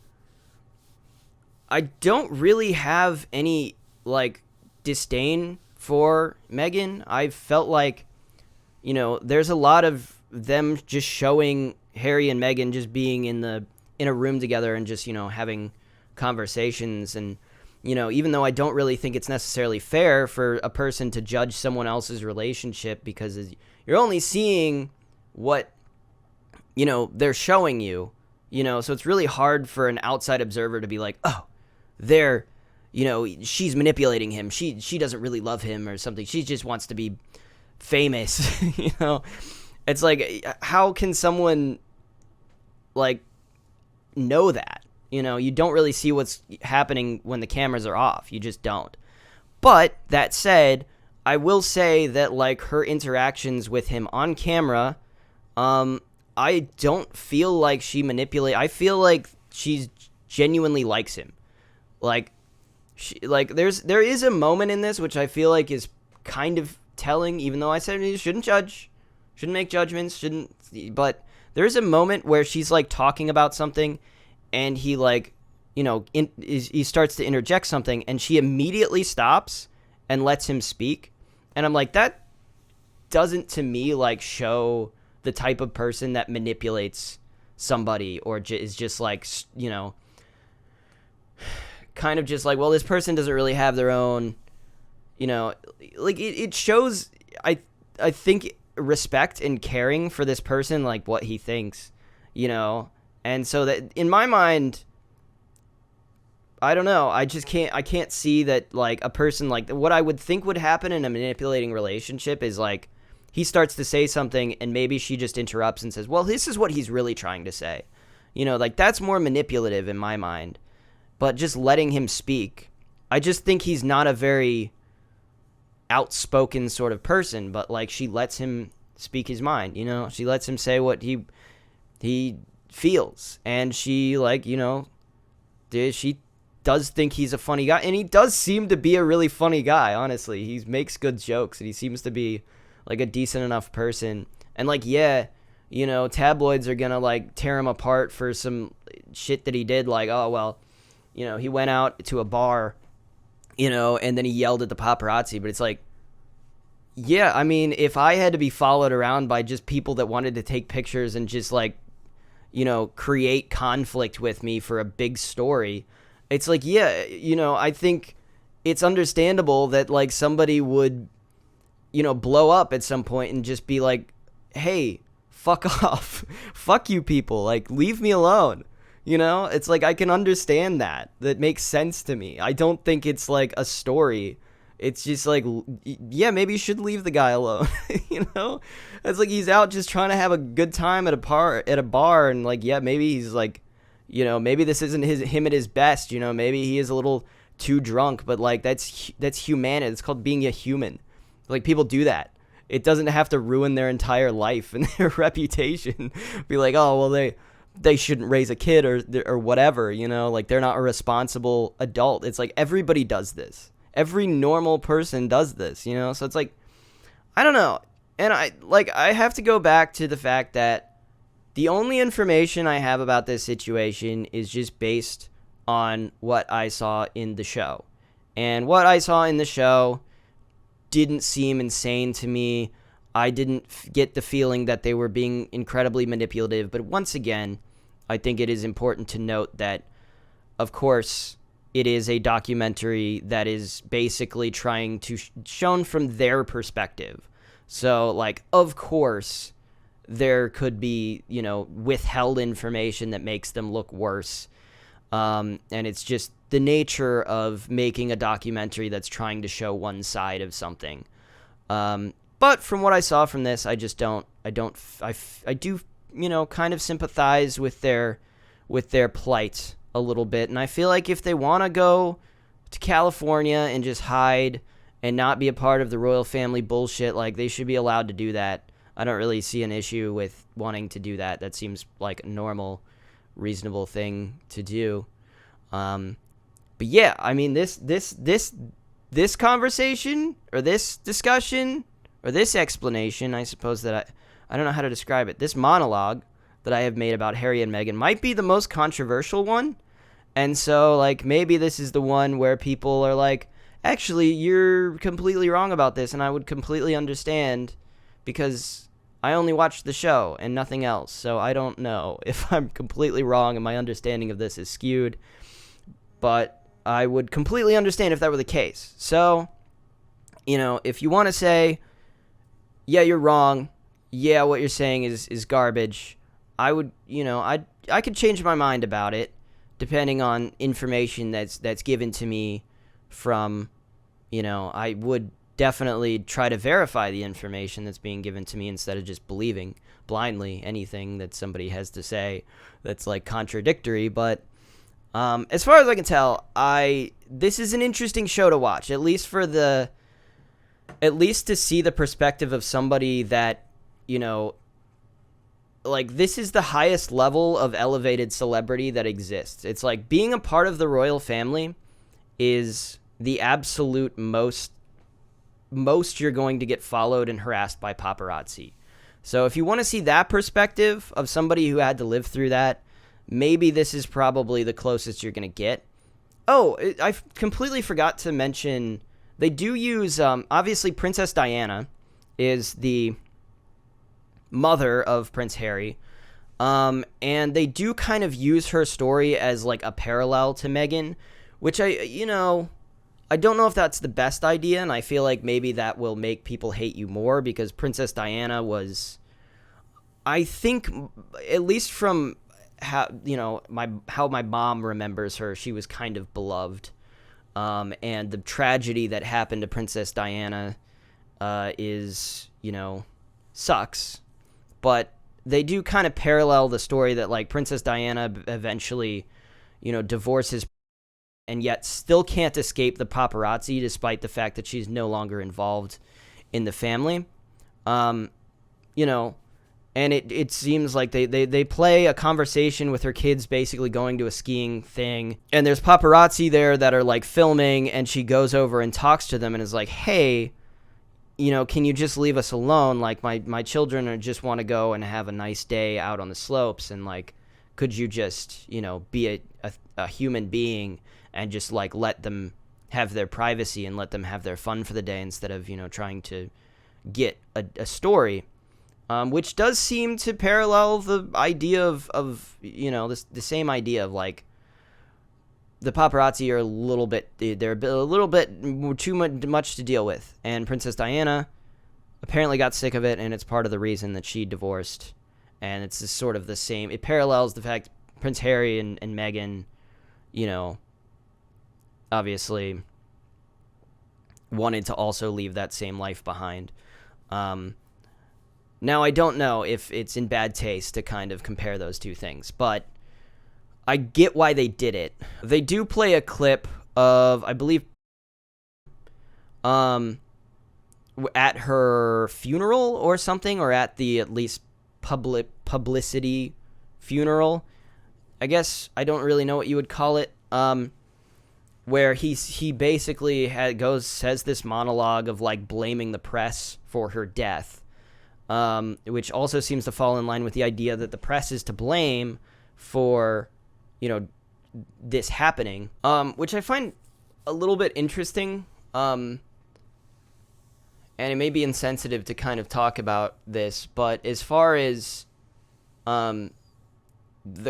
don't really have any like disdain for Meghan. I felt like, there's a lot of them just showing Harry and Meghan just being in a room together and just, having conversations. And, even though I don't really think it's necessarily fair for a person to judge someone else's relationship, because you're only seeing what, they're showing you. So it's really hard for an outside observer to be like, oh, she's manipulating him. She doesn't really love him or something. She just wants to be famous. It's like, how can someone like know that? You don't really see what's happening when the cameras are off. You just don't. But that said, I will say that like her interactions with him on camera, I don't feel like she manipulates. I feel like she genuinely likes him. Like, there is a moment in this which I feel like is kind of telling, even though I said you shouldn't judge, shouldn't make judgments, but there is a moment where she's like talking about something, and he like, he starts to interject something, and she immediately stops and lets him speak. And I'm like, that doesn't to me like show the type of person that manipulates somebody or is just like, kind of just like, well, this person doesn't really have their own you know, like it shows, I think, respect and caring for this person, like what he thinks, you know. And so that, in my mind, I don't know, I can't see that, like, a person, like, what I would think would happen in a manipulating relationship is, like, he starts to say something and maybe she just interrupts and says, well, this is what he's really trying to say. You know, like, that's more manipulative in my mind. But just letting him speak, I just think he's not a very outspoken sort of person, but, like, she lets him speak his mind, you know? She lets him say what he feels, and she, like, you know, she does think he's a funny guy, and he does seem to be a really funny guy, honestly. He makes good jokes, and he seems to be, like, a decent enough person. And, like, yeah, you know, tabloids are gonna, like, tear him apart for some shit that he did, like, oh, well, you know, he went out to a bar, you know, and then he yelled at the paparazzi. But it's like, yeah, I mean, if I had to be followed around by just people that wanted to take pictures and just, like, you know, create conflict with me for a big story, it's like, yeah, you know, I think it's understandable that, like, somebody would, you know, blow up at some point and just be like, hey, fuck off. Fuck you people. Like, leave me alone. You know, it's like, I can understand that. That makes sense to me. I don't think it's like a story. It's just like, yeah, maybe you should leave the guy alone. You know, it's like he's out just trying to have a good time at a bar, and, like, yeah, maybe he's like, you know, maybe this isn't him at his best. You know, maybe he is a little too drunk, but, like, that's humanity. It's called being a human. Like, people do that. It doesn't have to ruin their entire life and their reputation. Be like, oh, well, they shouldn't raise a kid or whatever, you know, like, they're not a responsible adult. It's like, everybody does this. Every normal person does this, you know? So it's like, I don't know. And I have to go back to the fact that the only information I have about this situation is just based on what I saw in the show. And what I saw in the show didn't seem insane to me. I didn't get the feeling that they were being incredibly manipulative. But once again, I think it is important to note that, of course, it is a documentary that is basically trying to shown from their perspective. So, like, of course, there could be, you know, withheld information that makes them look worse. And it's just the nature of making a documentary that's trying to show one side of something. But from what I saw from this, I do, you know, kind of sympathize with their plight a little bit. And I feel like if they want to go to California and just hide and not be a part of the royal family bullshit, like, they should be allowed to do that. I don't really see an issue with wanting to do that. That seems like a normal, reasonable thing to do. But yeah, I mean, this conversation, or this discussion, or this explanation, I suppose, that I don't know how to describe it. This monologue that I have made about Harry and Meghan might be the most controversial one. And so, like, maybe this is the one where people are like, actually, you're completely wrong about this, and I would completely understand, because I only watched the show and nothing else. So I don't know if I'm completely wrong and my understanding of this is skewed, but I would completely understand if that were the case. So, you know, if you want to say, yeah, you're wrong, yeah, what you're saying is garbage, I would, you know, I could change my mind about it depending on information that's given to me from, you know, I would definitely try to verify the information that's being given to me instead of just believing blindly anything that somebody has to say that's, like, contradictory. But as far as I can tell, this is an interesting show to watch, at least to see the perspective of somebody that, you know, like, this is the highest level of elevated celebrity that exists. It's like, being a part of the royal family is the absolute most you're going to get followed and harassed by paparazzi. So if you want to see that perspective of somebody who had to live through that, maybe this is probably the closest you're going to get. Oh, I completely forgot to mention, they do use, obviously, Princess Diana is the mother of Prince Harry, and they do kind of use her story as, like, a parallel to Meghan, which I I don't know if that's the best idea, and I feel like maybe that will make people hate you more, because Princess Diana was, I think, at least from how my mom remembers her, she was kind of beloved. And the tragedy that happened to Princess Diana is, sucks. But they do kind of parallel the story that, like, Princess Diana eventually, divorces and yet still can't escape the paparazzi despite the fact that she's no longer involved in the family. And it seems like they play a conversation with her kids basically going to a skiing thing, and there's paparazzi there that are, like, filming, and she goes over and talks to them and is like, hey, can you just leave us alone? Like, my children just want to go and have a nice day out on the slopes, and, like, could you just, be a human being and just, like, let them have their privacy and let them have their fun for the day instead of, trying to get a story. Which does seem to parallel the idea of the same idea of, like, the paparazzi are they're a little bit too much to deal with, and Princess Diana apparently got sick of it, and it's part of the reason that she divorced. And it's just sort of the same. It parallels the fact Prince Harry and Meghan, obviously wanted to also leave that same life behind. Now, I don't know if it's in bad taste to kind of compare those two things, but I get why they did it. They do play a clip of, I believe, at her funeral or something, or at the at least publicity funeral. I guess I don't really know what you would call it. Where he basically says this monologue of, like, blaming the press for her death. Which also seems to fall in line with the idea that the press is to blame for, this happening, which I find a little bit interesting, and it may be insensitive to kind of talk about this, but as far as the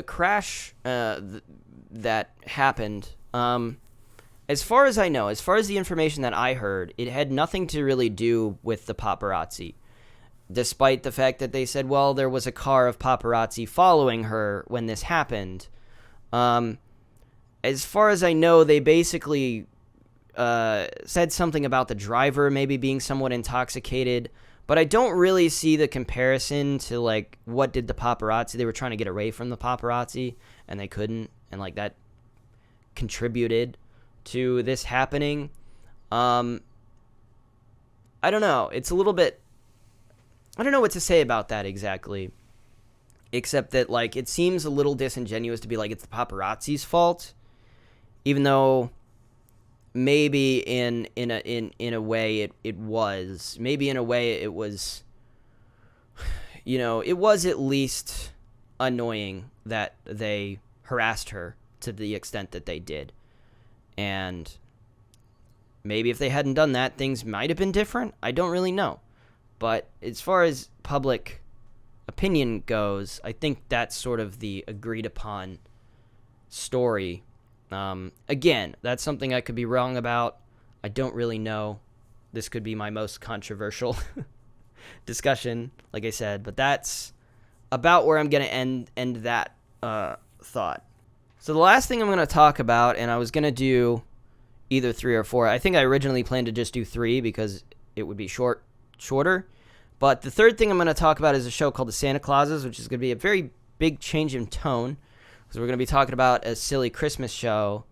crash that happened, as far as I know, as far as the information that I heard, it had nothing to really do with the paparazzi. Despite the fact that they said, well, there was a car of paparazzi following her when this happened. As far as I know, they basically said something about the driver maybe being somewhat intoxicated, but I don't really see the comparison to, like, what did the paparazzi? They were trying to get away from the paparazzi, and they couldn't, and, like, that contributed to this happening. I don't know. It's a little bit... I don't know what to say about that exactly, except that, like, it seems a little disingenuous to be like it's the paparazzi's fault, even though maybe in a way it was. Maybe in a way it was, it was at least annoying that they harassed her to the extent that they did. And maybe if they hadn't done that, things might have been different. I don't really know. But as far as public opinion goes, I think that's sort of the agreed upon story. Again, that's something I could be wrong about. I don't really know. This could be my most controversial discussion, like I said. But that's about where I'm going to end that thought. So the last thing I'm going to talk about, and I was going to do either 3 or 4. I think I originally planned to just do 3 because it would be shorter. But the third thing I'm going to talk about is a show called The Santa Clauses, which is going to be a very big change in tone, because we're going to be talking about a silly Christmas show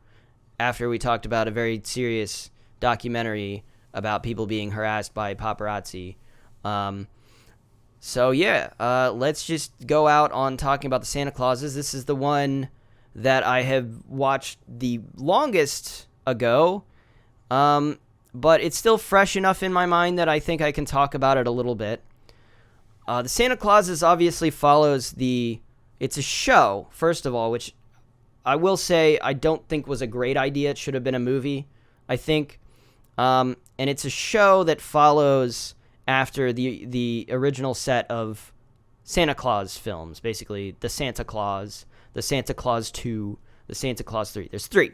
after we talked about a very serious documentary about people being harassed by paparazzi. So yeah, let's just go out on talking about The Santa Clauses. This is the one that I have watched the longest ago, but it's still fresh enough in my mind that I think I can talk about it a little bit. The Santa Clauses obviously follows it's a show, first of all, which I will say I don't think was a great idea. It should have been a movie, I think. And it's a show that follows after the original set of Santa Claus films, basically the Santa Claus 2, the Santa Claus 3. There's 3.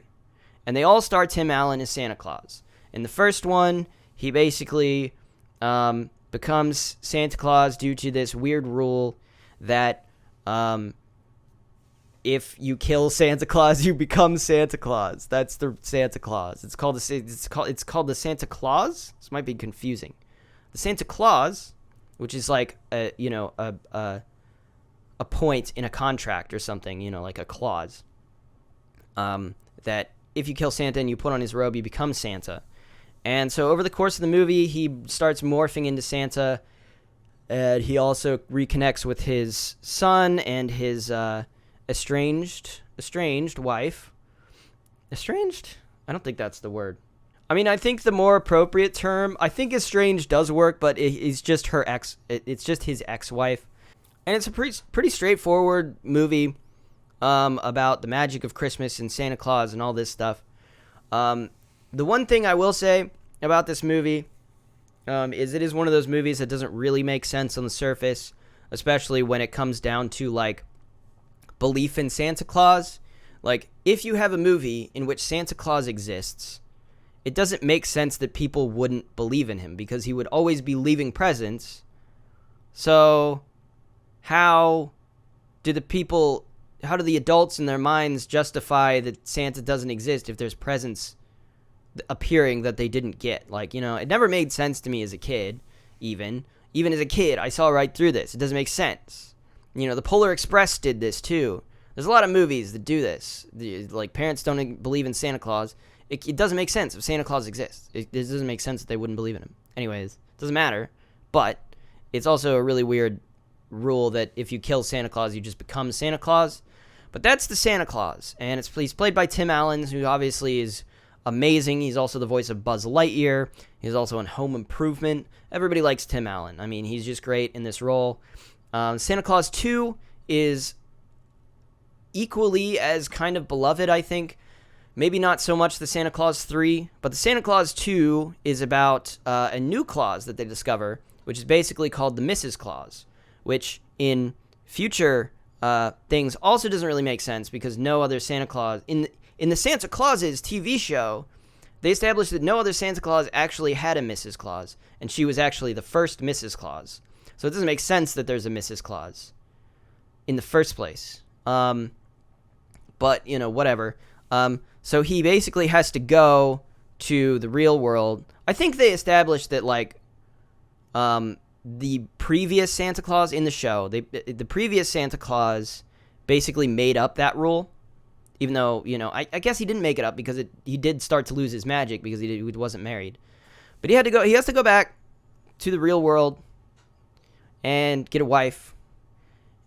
And they all star Tim Allen as Santa Claus. In the first one, he basically becomes Santa Claus due to this weird rule that if you kill Santa Claus, you become Santa Claus. That's the Santa Claus. It's called the Santa Claus. This might be confusing. The Santa Claus, which is like a point in a contract or something, like a clause. That if you kill Santa and you put on his robe, you become Santa. And so over the course of the movie, he starts morphing into Santa, and he also reconnects with his son and his estranged wife. Estranged? I don't think that's the word. I mean, I think the more appropriate term, I think estranged does work, but it's just her ex. It's just his ex-wife, and it's a pretty straightforward movie about the magic of Christmas and Santa Claus and all this stuff. The one thing I will say about this movie is it is one of those movies that doesn't really make sense on the surface, especially when it comes down to like belief in Santa Claus. Like, if you have a movie in which Santa Claus exists, it doesn't make sense that people wouldn't believe in him because he would always be leaving presents. So how do the adults in their minds justify that Santa doesn't exist if there's presents appearing that they didn't get? Like, it never made sense to me as a kid. Even as a kid, I saw right through this. It doesn't make sense. The Polar Express did this too. There's a lot of movies that do this. Like, parents don't believe in Santa Claus. It doesn't make sense if Santa Claus exists. It doesn't make sense that they wouldn't believe in him. Anyways, it doesn't matter. But it's also a really weird rule that if you kill Santa Claus, you just become Santa Claus. But that's the Santa Claus. And he's played by Tim Allen, who obviously is amazing. He's also the voice of Buzz Lightyear. He's also in Home Improvement. Everybody likes Tim Allen. I mean, he's just great in this role. Santa Claus 2 is equally as kind of beloved, I think. Maybe not so much the Santa Claus 3, but the Santa Claus 2 is about a new clause that they discover, which is basically called the Mrs. Claus, which in future things also doesn't really make sense because no other Santa Claus... In the Santa Clauses TV show, they established that no other Santa Claus actually had a Mrs. Claus, and she was actually the first Mrs. Claus. So it doesn't make sense that there's a Mrs. Claus in the first place. But, whatever. So he basically has to go to the real world. I think they established that, like, the previous Santa Claus in the show, the previous Santa Claus basically made up that rule. Even though, I guess he didn't make it up because he did start to lose his magic because he wasn't married. But he has to go back to the real world and get a wife.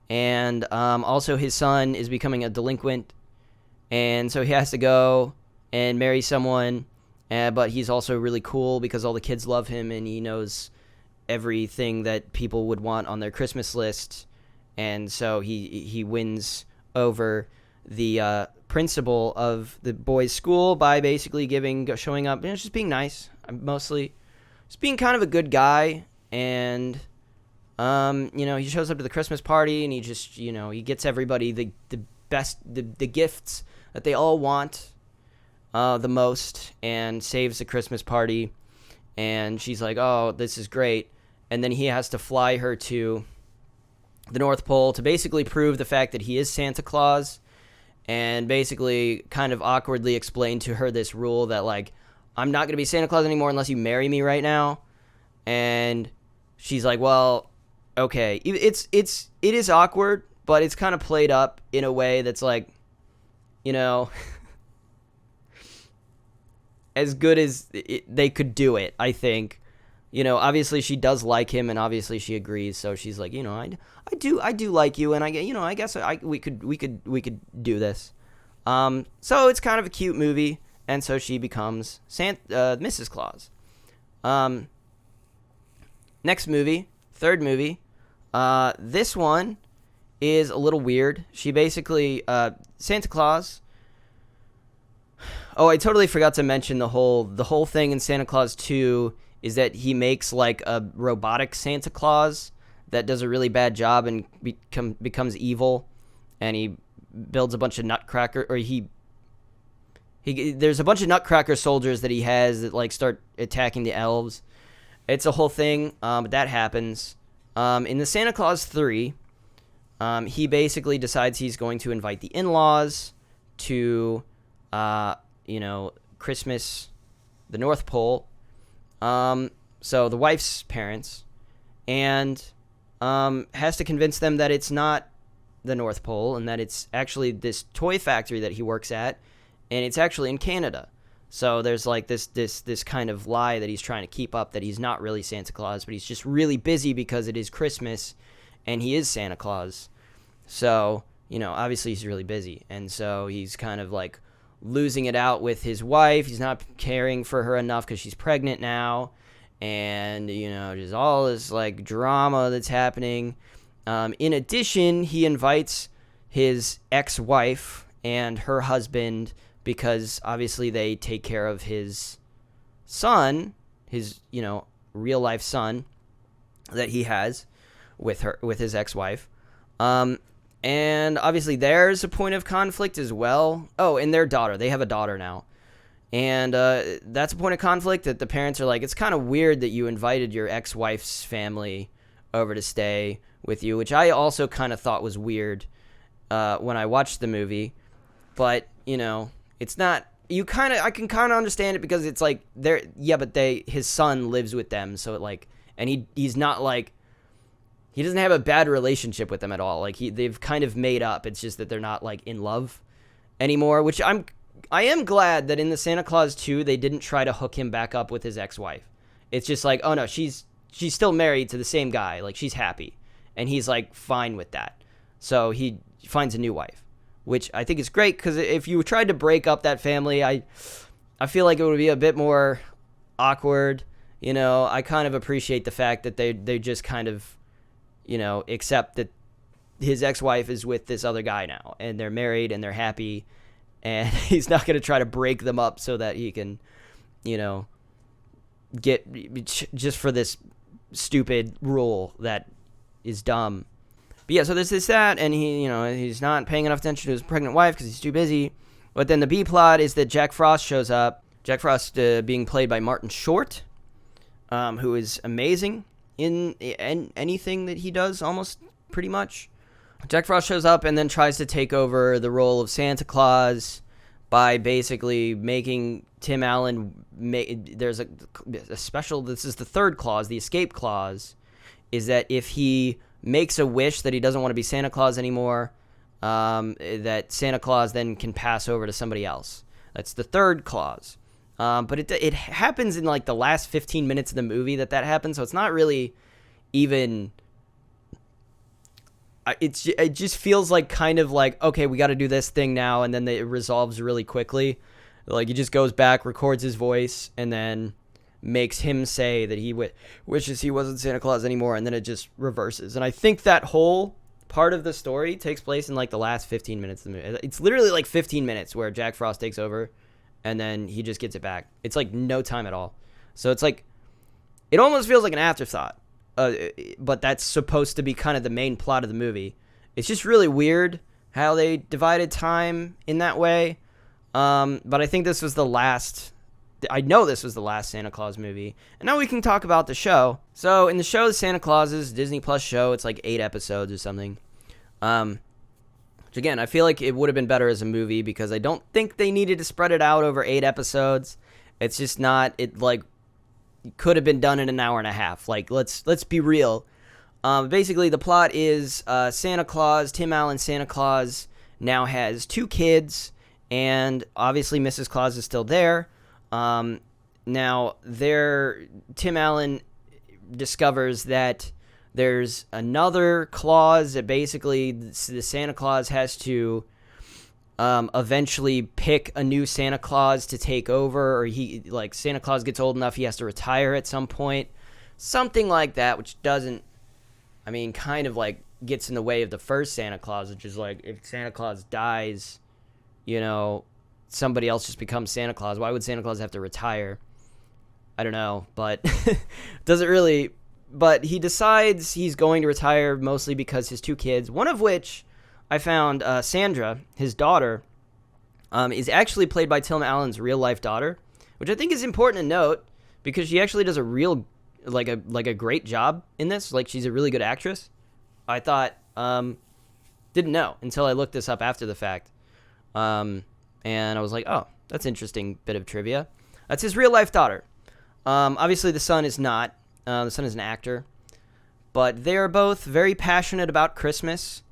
And also his son is becoming a delinquent. And so he has to go and marry someone. But he's also really cool because all the kids love him and he knows everything that people would want on their Christmas list. And so he wins over the principal of the boys' school by basically showing up, just being nice, mostly just being kind of a good guy. And he shows up to the Christmas party and he just he gets everybody the best the gifts that they all want the most, and saves the Christmas party. And she's like, oh, this is great. And then he has to fly her to the North Pole to basically prove the fact that he is Santa Claus. And basically kind of awkwardly explain to her this rule that, like, I'm not going to be Santa Claus anymore unless you marry me right now. And she's like, well, okay. It is awkward, but it's kind of played up in a way that's like, as good as they could do it, I think. Obviously she does like him, and obviously she agrees. So she's like, I do like you, and I guess we could do this. So it's kind of a cute movie, and so she becomes Mrs. Claus. Next movie, third movie. This one is a little weird. She basically Santa Claus. Oh, I totally forgot to mention the whole thing in Santa Claus 2 is that he makes like a robotic Santa Claus that does a really bad job and becomes evil, and he builds a bunch of nutcracker, or he There's a bunch of Nutcracker soldiers that he has that like start attacking the elves. It's a whole thing, but that happens. In the Santa Claus 3, he basically decides he's going to invite the in-laws to, Christmas, the North Pole. So the wife's parents, and has to convince them that it's not the North Pole and that it's actually this toy factory that he works at, and it's actually in Canada. So there's like this kind of lie that he's trying to keep up, that he's not really Santa Claus, but he's just really busy because it is Christmas and he is Santa Claus. So, obviously he's really busy. And so he's kind of like losing it out with his wife. He's not caring for her enough because she's pregnant now. And, just all this like drama that's happening. In addition, he invites his ex-wife and her husband, because obviously they take care of his son, his, real life son that he has with his ex-wife. And obviously there's a point of conflict as well. Oh, and their daughter. They have a daughter now. And that's a point of conflict that the parents are like, it's kind of weird that you invited your ex-wife's family over to stay with you, which I also kind of thought was weird when I watched the movie. But, it's not, I can kind of understand it, because it's like, his son lives with them, so it like, and he's not like, he doesn't have a bad relationship with them at all. Like they've kind of made up. It's just that they're not like in love anymore, which I am glad that in the Santa Claus 2, they didn't try to hook him back up with his ex-wife. It's just like, oh no, she's still married to the same guy. Like she's happy, and he's like fine with that. So he finds a new wife, which I think is great, because if you tried to break up that family, I feel like it would be a bit more awkward. I kind of appreciate the fact that they just kind of, accept that his ex-wife is with this other guy now, and they're married and they're happy, and he's not going to try to break them up so that he can, get just for this stupid rule that is dumb. But yeah, so there's that, and he's not paying enough attention to his pregnant wife because he's too busy. But then the B plot is that Jack Frost shows up. Jack Frost being played by Martin Short, who is amazing in anything that he does, almost pretty much. Jack Frost shows up and then tries to take over the role of Santa Claus by basically making Tim Allen. There's a special. This is the third clause, the escape clause, is that if he makes a wish that he doesn't want to be Santa Claus anymore, that Santa Claus then can pass over to somebody else. That's the third clause. But it happens in like the last 15 minutes of the movie that happens, so it's not really even. It just feels like kind of like, okay, we got to do this thing now, and then it resolves really quickly. Like he just goes back, records his voice, and then makes him say that he wishes he wasn't Santa Claus anymore, and then it just reverses. And I think that whole part of the story takes place in like the last 15 minutes of the movie. It's literally like 15 minutes where Jack Frost takes over, and then he just gets it back. It's like no time at all. So it's like, it almost feels like an afterthought. But that's supposed to be kind of the main plot of the movie. It's just really weird how they divided time in that way. But I think this was the last. I know this was the last Santa Claus movie. And now we can talk about the show. So in the show, the Santa Clauses Disney Plus show, it's like 8 episodes or something. Which again, I feel like it would have been better as a movie, because I don't think they needed to spread it out over 8 episodes. It's just not. It like could have been done in an hour and a half. Like let's be real. Basically, the plot is Santa Claus, Tim Allen Santa Claus, now has 2 kids, and obviously Mrs. Claus is still there. Now, Tim Allen discovers that there's another clause that basically the Santa Claus has to eventually pick a new Santa Claus to take over, or Santa Claus gets old enough he has to retire at some point. Something like that, which kind of like gets in the way of the first Santa Claus, which is like, if Santa Claus dies, somebody else just becomes Santa Claus. Why would Santa Claus have to retire? I don't know, but doesn't really. But he decides he's going to retire mostly because his 2 kids, one of which I found, Sandra, his daughter, is actually played by Tim Allen's real life daughter, which I think is important to note because she actually does a real like a great job in this. Like, she's a really good actress. I thought didn't know until I looked this up after the fact, and I was like, oh, that's an interesting bit of trivia. That's his real life daughter. Obviously, the son is not. The son is an actor, but they are both very passionate about Christmas.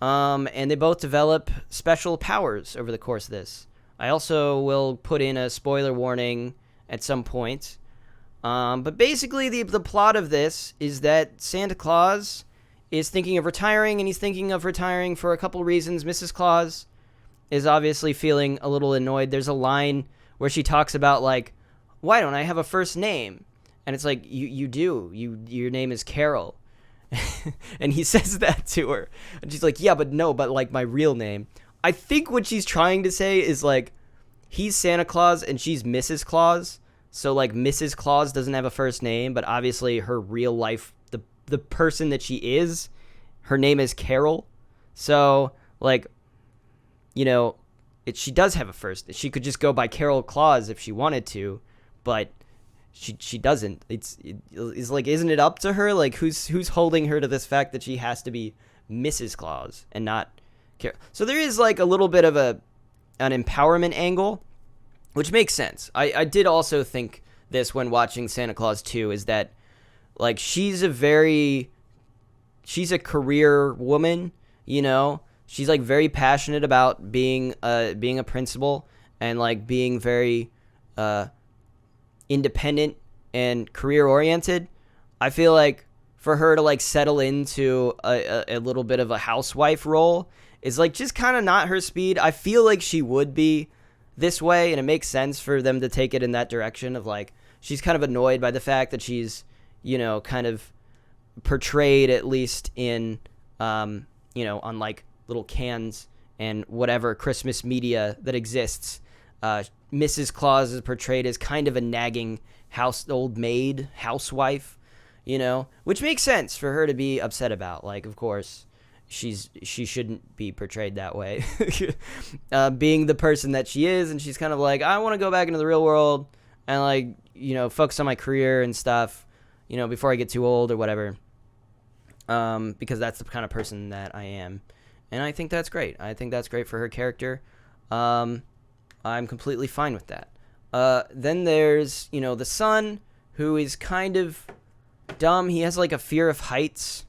And they both develop special powers over the course of this. I also will put in a spoiler warning at some point. But basically, the plot of this is that Santa Claus is thinking of retiring, and he's thinking of retiring for a couple reasons. Mrs. Claus is obviously feeling a little annoyed. There's a line where she talks about, like, why don't I have a first name? And it's like, you do. Your name is Carol. And he says that to her, and she's like, yeah, but like my real name. I think what she's trying to say is, like, he's Santa Claus and she's Mrs. Claus, so like Mrs. Claus doesn't have a first name, but obviously her real life, the person that she is, her name is Carol. So, like, you know, she does have a first. She could just go by Carol Claus if she wanted to, but she doesn't. It's like, isn't it up to her? Like, who's holding her to this fact that she has to be Mrs. Claus and not Carol? So there is like a little bit of an empowerment angle, which makes sense. I did also think this when watching Santa Claus 2, is that, like, she's a career woman, you know? She's like very passionate about being a principal and like being very independent and career oriented. I feel like for her to like settle into a little bit of a housewife role is like just kind of not her speed. I feel like she would be this way, and it makes sense for them to take it in that direction of like, she's kind of annoyed by the fact that she's, you know, kind of portrayed, at least in you know, on like little cans and whatever Christmas media that exists. Mrs. Claus is portrayed as kind of a nagging old maid, housewife, you know, which makes sense for her to be upset about. Like, of course, she shouldn't be portrayed that way, being the person that she is. And she's kind of like, I want to go back into the real world and, like, you know, focus on my career and stuff, you know, before I get too old or whatever, because that's the kind of person that I am. And I think that's great. I think that's great for her character. I'm completely fine with that. Then there's, you know, the son, who is kind of dumb. He has like a fear of heights,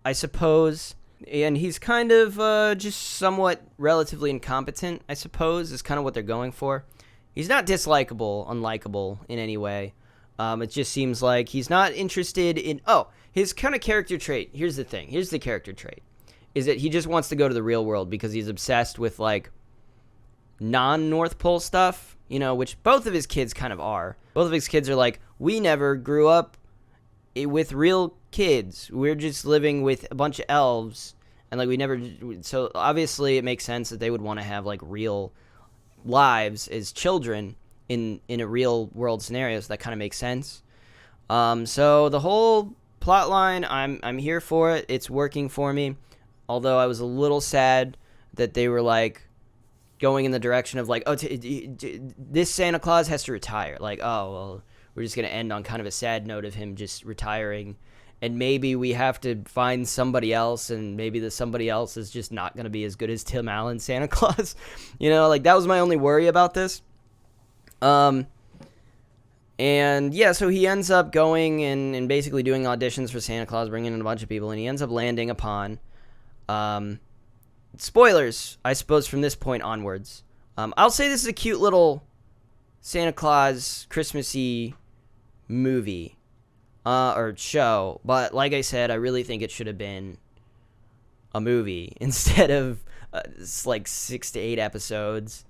I suppose. And he's kind of just somewhat relatively incompetent, I suppose, is kind of what they're going for. He's not dislikable, unlikable in any way. It just seems like he's not interested in... Oh, his kind of character trait. Here's the thing. Here's the character trait. Is that he just wants to go to the real world because he's obsessed with, like, non-North Pole stuff, you know, which both of his kids kind of are. Both of his kids are like, we never grew up with real kids. We're just living with a bunch of elves. And, like, we never... So, obviously, it makes sense that they would want to have, like, real lives as children in a real-world scenario. So that kind of makes sense. So, the whole plot line, I'm here for it. It's working for me. Although I was a little sad that they were, like, going in the direction of, like, oh, this Santa Claus has to retire. Like, oh, well, we're just going to end on kind of a sad note of him just retiring. And maybe we have to find somebody else, and maybe the somebody else is just not going to be as good as Tim Allen Santa Claus. You know, like, that was my only worry about this. And, yeah, so he ends up going and basically doing auditions for Santa Claus, bringing in a bunch of people, and he ends up landing upon... spoilers, I suppose, from this point onwards. I'll say this is a cute little Santa Claus Christmassy movie or show, but like I said, I really think it should have been a movie instead of like 6 to 8 episodes,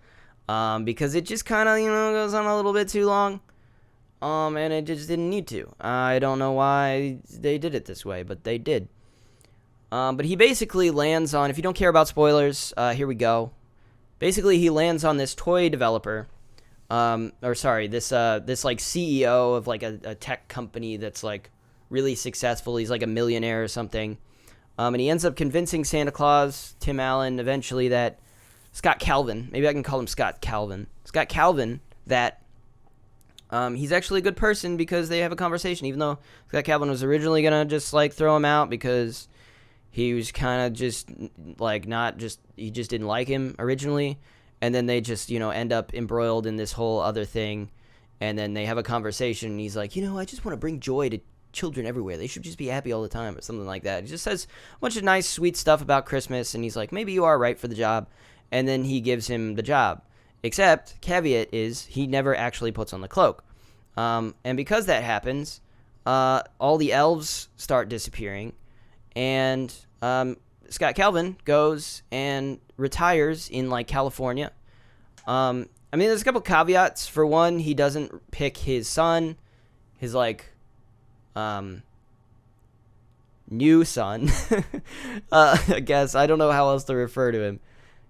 because it just kind of, you know, goes on a little bit too long, and it just didn't need to. I don't know why they did it this way, but they did. But he basically lands on, if you don't care about spoilers, here we go. Basically, he lands on this toy developer, this like CEO of like a tech company that's like really successful. He's like a millionaire or something. And he ends up convincing Santa Claus, Tim Allen, eventually that Scott Calvin. Maybe I can call him Scott Calvin. Scott Calvin, that he's actually a good person because they have a conversation, even though Scott Calvin was originally going to just, like, throw him out because he was kind of just, like, he just didn't like him originally. And then they just, end up embroiled in this whole other thing. And then they have a conversation, and he's like, I just want to bring joy to children everywhere. They should just be happy all the time, or something like that. He just says a bunch of nice, sweet stuff about Christmas, and he's like, maybe you are right for the job. And then he gives him the job. Except, caveat is, he never actually puts on the cloak. And because that happens, all the elves start disappearing, and Scott Calvin goes and retires in, like, California. There's a couple caveats. For one, he doesn't pick his son, his, like, new son. I guess. I don't know how else to refer to him.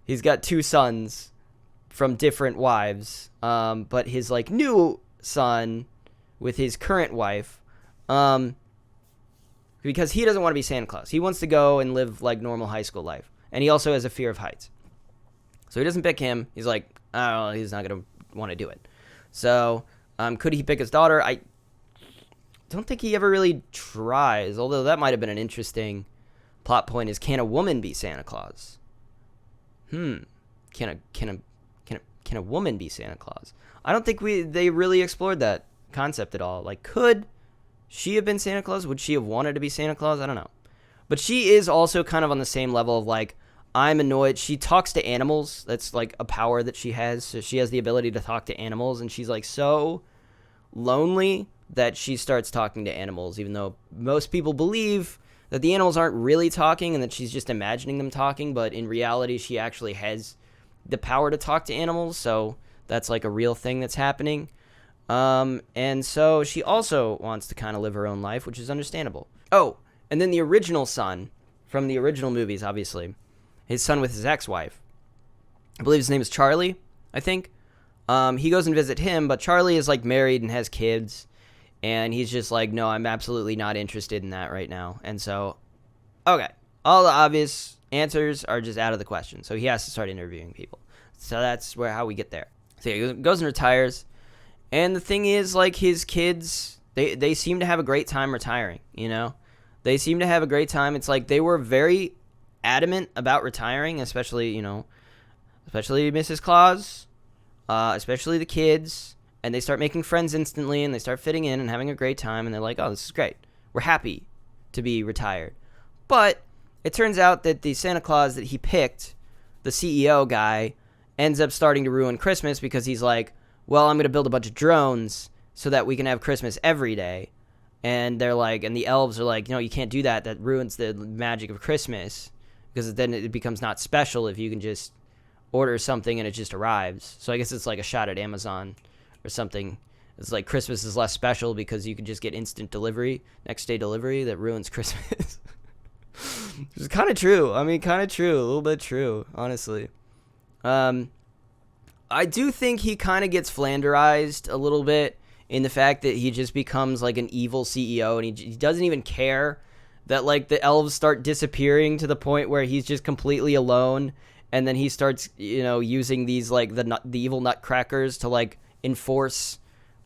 He's got 2 sons from different wives, but his, like, new son with his current wife, because he doesn't want to be Santa Claus. He wants to go and live, like, normal high school life, and he also has a fear of heights. So he doesn't pick him. He's like, I don't know, he's not going to want to do it. So, could he pick his daughter? I don't think he ever really tries, although that might have been an interesting plot point, is, can a woman be Santa Claus? Can a woman be Santa Claus? I don't think they really explored that concept at all. Like, could she have been Santa Claus? Would she have wanted to be Santa Claus? I don't know. But she is also kind of on the same level of, like, I'm annoyed. She talks to animals. That's, like, a power that she has. So she has the ability to talk to animals, and she's, like, so lonely that she starts talking to animals, even though most people believe that the animals aren't really talking and that she's just imagining them talking, but in reality, she actually has the power to talk to animals, so that's, like, a real thing that's happening. And so she also wants to kind of live her own life, which is understandable. Oh, and then the original son from the original movies, obviously, his son with his ex-wife, I believe his name is Charlie, I think. He goes and visit him, but Charlie is, like, married and has kids, and he's just like, no, I'm absolutely not interested in that right now. And so, okay, all the obvious answers are just out of the question, so he has to start interviewing people. So that's how we get there. So he goes and retires, and the thing is, like, his kids, they seem to have a great time retiring, They seem to have a great time. It's like they were very adamant about retiring, especially Mrs. Claus, especially the kids, and they start making friends instantly, and they start fitting in and having a great time, and they're like, oh, this is great. We're happy to be retired. But it turns out that the Santa Claus that he picked, the CEO guy, ends up starting to ruin Christmas because he's like, well, I'm going to build a bunch of drones so that we can have Christmas every day. And they're like, and the elves are like, no, you can't do that. That ruins the magic of Christmas, because then it becomes not special if you can just order something and it just arrives. So I guess it's like a shot at Amazon or something. It's like Christmas is less special because you can just get instant delivery, next day delivery, that ruins Christmas. It's kind of true. I mean, kind of true. A little bit true, honestly. I do think he kind of gets flanderized a little bit in the fact that he just becomes like an evil CEO, and he doesn't even care that, like, the elves start disappearing to the point where he's just completely alone, and then he starts, using these, like, the evil nutcrackers to, like, enforce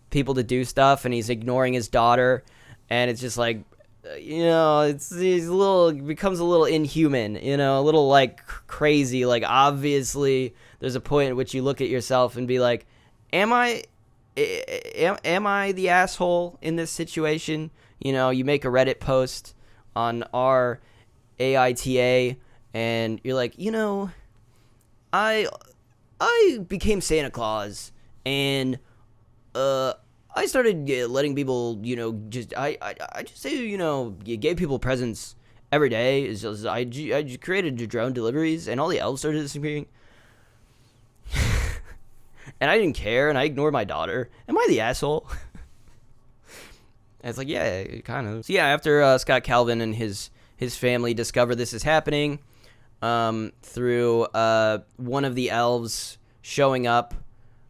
people to do stuff, and he's ignoring his daughter, and it's just like, it becomes a little inhuman, a little, like, crazy. Like, obviously there's a point at which you look at yourself and be like, am I the asshole in this situation? You make a Reddit post on our AITA, and you're like, I became Santa Claus, and I started letting people, I just say, you gave people presents every day. It's just, I created drone deliveries, and all the elves started disappearing. And I didn't care, and I ignored my daughter. Am I the asshole? And it's like, yeah, kind of. So yeah, after Scott Calvin and his family discover this is happening, through one of the elves showing up,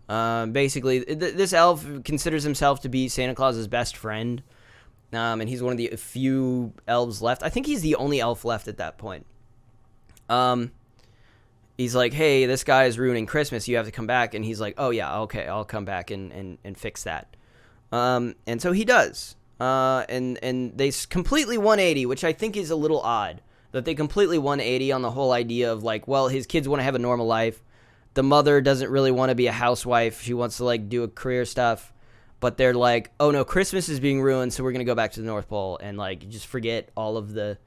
basically, this elf considers himself to be Santa Claus's best friend, and he's one of the few elves left. I think he's the only elf left at that point. he's like, hey, this guy is ruining Christmas. You have to come back. And he's like, oh, yeah, okay, I'll come back and fix that. And so he does. And they completely 180, which I think is a little odd. That they completely 180 on the whole idea of, like, well, his kids want to have a normal life. The mother doesn't really want to be a housewife. She wants to, like, do a career stuff. But they're like, oh, no, Christmas is being ruined, so we're going to go back to the North Pole and, like, just forget all of the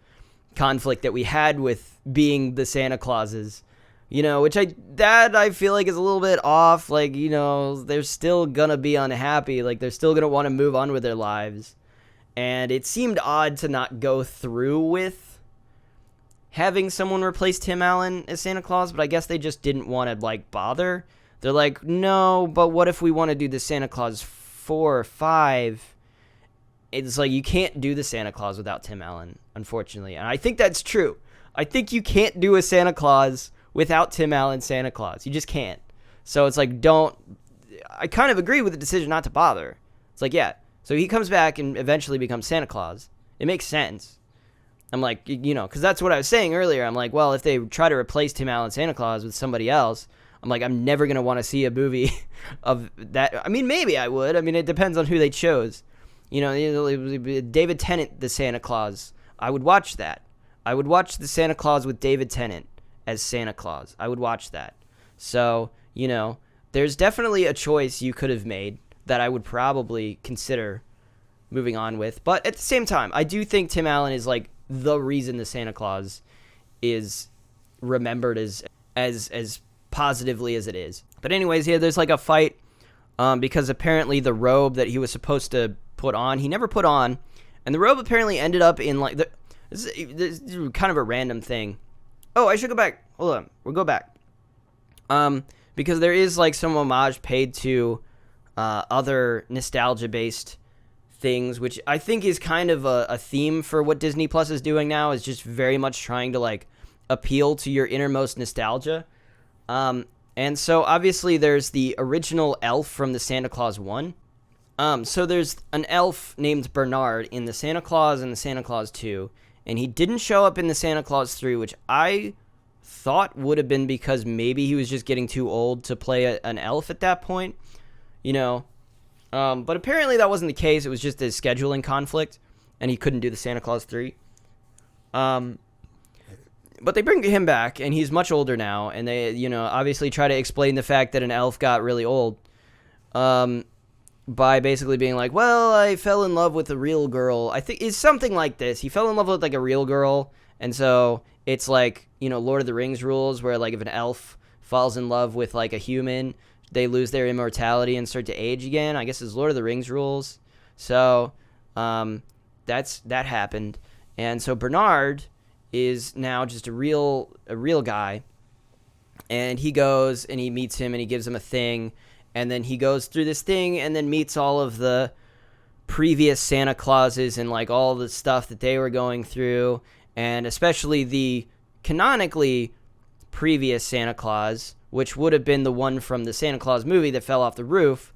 conflict that we had with being the Santa Clauses. You know, which I feel like is a little bit off. Like, you know, they're still going to be unhappy. Like, they're still going to want to move on with their lives. And it seemed odd to not go through with having someone replace Tim Allen as Santa Claus, but I guess they just didn't want to, like, bother. They're like, no, but what if we want to do the Santa Claus 4 or 5? It's like, you can't do the Santa Claus without Tim Allen, unfortunately. And I think that's true. I think you can't do a Santa Claus without Tim Allen Santa Claus. You just can't. So it's like, I kind of agree with the decision not to bother. It's like, yeah. So he comes back and eventually becomes Santa Claus. It makes sense. I'm like, you know, because that's what I was saying earlier. I'm like, well, if they try to replace Tim Allen Santa Claus with somebody else, I'm like, I'm never going to want to see a movie of that. I mean, maybe I would. I mean, it depends on who they chose. You know, David Tennant, the Santa Claus. I would watch that. I would watch the Santa Claus with David Tennant as Santa Claus. I would watch that. So, you know, there's definitely a choice you could have made that I would probably consider moving on with. But at the same time, I do think Tim Allen is, like, the reason the Santa Claus is remembered as positively as it is. But anyways, yeah, there's like a fight because apparently the robe that he was supposed to put on, he never put on, and the robe apparently ended up in, like, this is kind of a random thing. Oh, I should go back. Hold on, we'll go back. Because there is, like, some homage paid to other nostalgia-based things, which I think is kind of a theme for what Disney Plus is doing now, is just very much trying to, like, appeal to your innermost nostalgia. And so obviously there's the original elf from the Santa Claus 1. So there's an elf named Bernard in the Santa Claus and the Santa Claus 2, and he didn't show up in the Santa Claus 3, which I thought would have been because maybe he was just getting too old to play an elf at that point, you know. But apparently that wasn't the case. It was just a scheduling conflict, and he couldn't do the Santa Claus 3. But they bring him back, and he's much older now, and they, you know, obviously try to explain the fact that an elf got really old, by basically being like, well, I fell in love with a real girl. I think it's something like this. He fell in love with, like, a real girl, and so it's like, you know, Lord of the Rings rules, where, like, if an elf falls in love with, like, a human, they lose their immortality and start to age again. I guess it's Lord of the Rings rules. So that happened. And so Bernard is now just a real guy. And he goes and he meets him and he gives him a thing. And then he goes through this thing and then meets all of the previous Santa Clauses and, like, all the stuff that they were going through. And especially the canonically previous Santa Claus, which would have been the one from the Santa Claus movie that fell off the roof.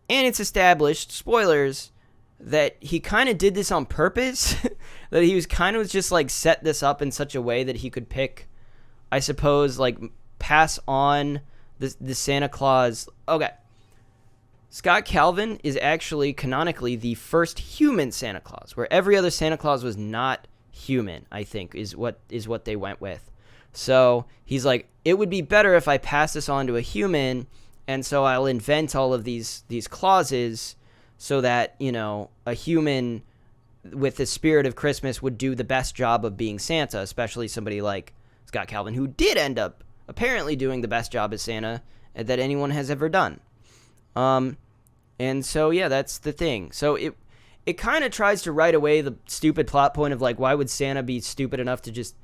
And it's established, spoilers, that he kind of did this on purpose. That he was kind of just, like, set this up in such a way that he could pick, I suppose, like, pass on the Santa Claus. Okay. Scott Calvin is actually canonically the first human Santa Claus, where every other Santa Claus was not human, I think, is what they went with. So he's like, it would be better if I pass this on to a human, and so I'll invent all of these clauses so that, you know, a human with the spirit of Christmas would do the best job of being Santa, especially somebody like Scott Calvin, who did end up apparently doing the best job as Santa that anyone has ever done. And so, yeah, that's the thing. So it kind of tries to write away the stupid plot point of, like, why would Santa be stupid enough to just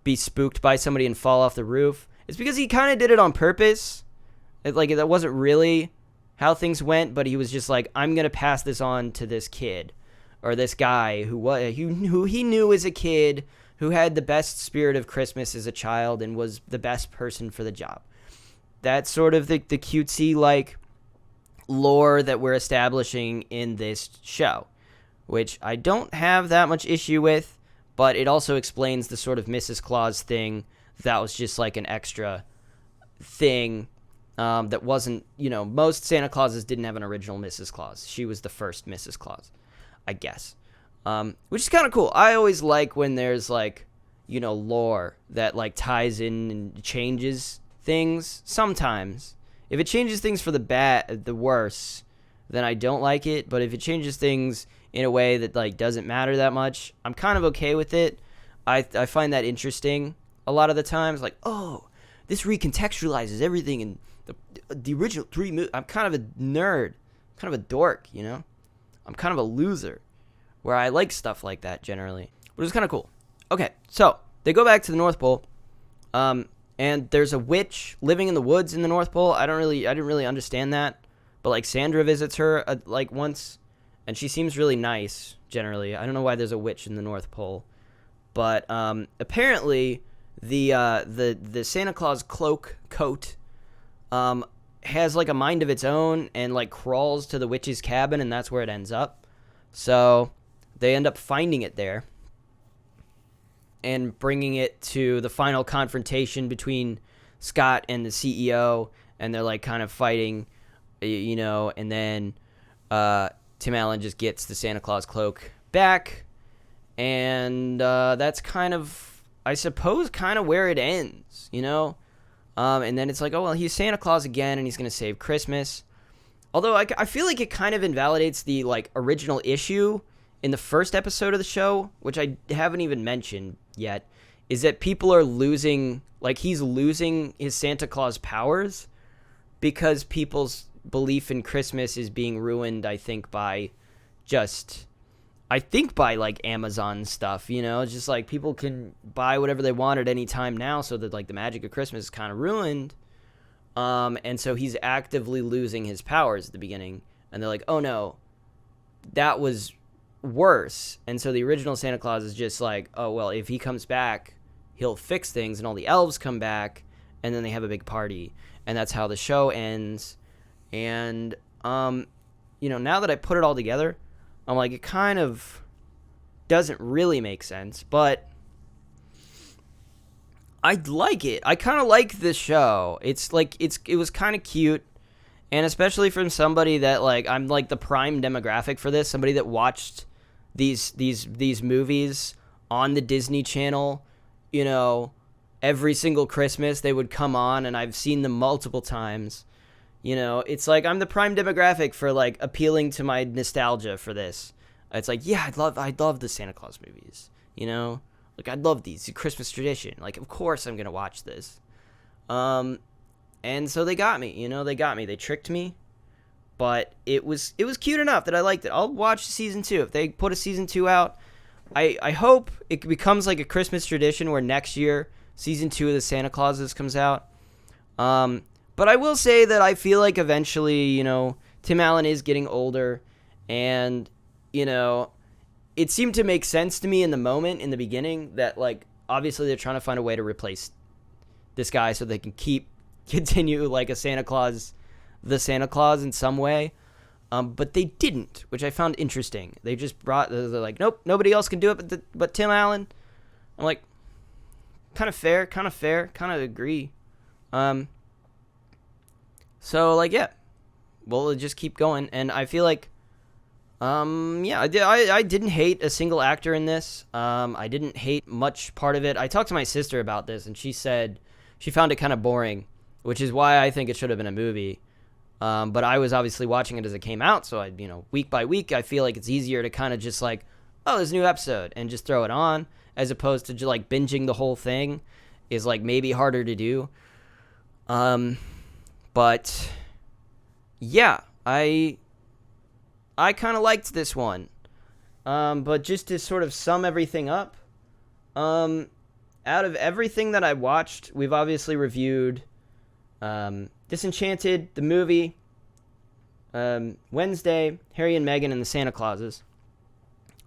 be spooked by somebody and fall off the roof? It's because he kind of did it on purpose. That wasn't really how things went, but he was just like, I'm going to pass this on to this kid or this guy who he knew as a kid, who had the best spirit of Christmas as a child and was the best person for the job. That's sort of the cutesy, like, lore that we're establishing in this show, which I don't have that much issue with, but it also explains the sort of Mrs. Claus thing that was just, like, an extra thing that wasn't, most Santa Clauses didn't have an original Mrs. Claus. She was the first Mrs. Claus, I guess, which is kind of cool. I always like when there's like, lore that like ties in and changes things. Sometimes if it changes things for the worse, then I don't like it. But if it changes things in a way that like doesn't matter that much, I'm kind of okay with it. I find that interesting a lot of the times. Like, oh, this recontextualizes everything in the original 3 movies. I'm kind of a nerd, kind of a dork, I'm kind of a loser, where I like stuff like that generally. But it's kind of cool. Okay, so they go back to the North Pole, and there's a witch living in the woods in the North Pole. I didn't really understand that, but like Sandra visits her like once, and she seems really nice generally. I don't know why there's a witch in the North Pole, but apparently the Santa Claus coat has like a mind of its own and like crawls to the witch's cabin, and that's where it ends up. So they end up finding it there and bringing it to the final confrontation between Scott and the CEO, and they're like kind of fighting, and then Tim Allen just gets the Santa Claus cloak back, and that's kind of, I suppose, kind of where it ends, and then it's like, oh, well, he's Santa Claus again, and he's going to save Christmas. Although I feel like it kind of invalidates the like original issue in the first episode of the show, which I haven't even mentioned yet, is that people are losing, like he's losing his Santa Claus powers because people's belief in Christmas is being ruined, I think, by like Amazon stuff, It's just like people can buy whatever they want at any time now, so that like the magic of Christmas is kind of ruined. And so he's actively losing his powers at the beginning, and they're like, oh no, that was worse. And so the original Santa Claus is just like, oh, well, if he comes back, he'll fix things, and all the elves come back, and then they have a big party, and that's how the show ends. And, now that I put it all together, I'm like, it kind of doesn't really make sense, but I like it. I kind of like this show. It's like, it was kind of cute, and especially from somebody that, like, I'm like the prime demographic for this, somebody that watched these movies on the Disney Channel, every single Christmas they would come on, and I've seen them multiple times. It's like I'm the prime demographic for like appealing to my nostalgia for this. It's like, yeah, I'd love the Santa Claus movies, like I'd love these, the Christmas tradition. Like, of course I'm gonna watch this. And so they got me, they tricked me, but it was cute enough that I liked it. I'll watch season 2 if they put a season 2 out. I hope it becomes like a Christmas tradition where next year season 2 of the Santa Clauses comes out. But I will say that I feel like eventually, Tim Allen is getting older, and, it seemed to make sense to me in the moment, in the beginning, that, like, obviously they're trying to find a way to replace this guy so they can continue, like, the Santa Claus in some way. But they didn't, which I found interesting. They just they're like, nope, nobody else can do it but Tim Allen. I'm like, kind of fair, kind of agree. So, like, yeah, we'll just keep going, and I feel like, I didn't hate a single actor in this. I didn't hate much part of it. I talked to my sister about this, and she said she found it kind of boring, which is why I think it should have been a movie. But I was obviously watching it as it came out, so week by week, I feel like it's easier to kind of just like, oh, there's a new episode, and just throw it on, as opposed to just like binging the whole thing is like maybe harder to do. But yeah, I kind of liked this one. But just to sort of sum everything up, out of everything that I watched, we've obviously reviewed Disenchanted, the movie, Wednesday, Harry and Meghan, and the Santa Clauses.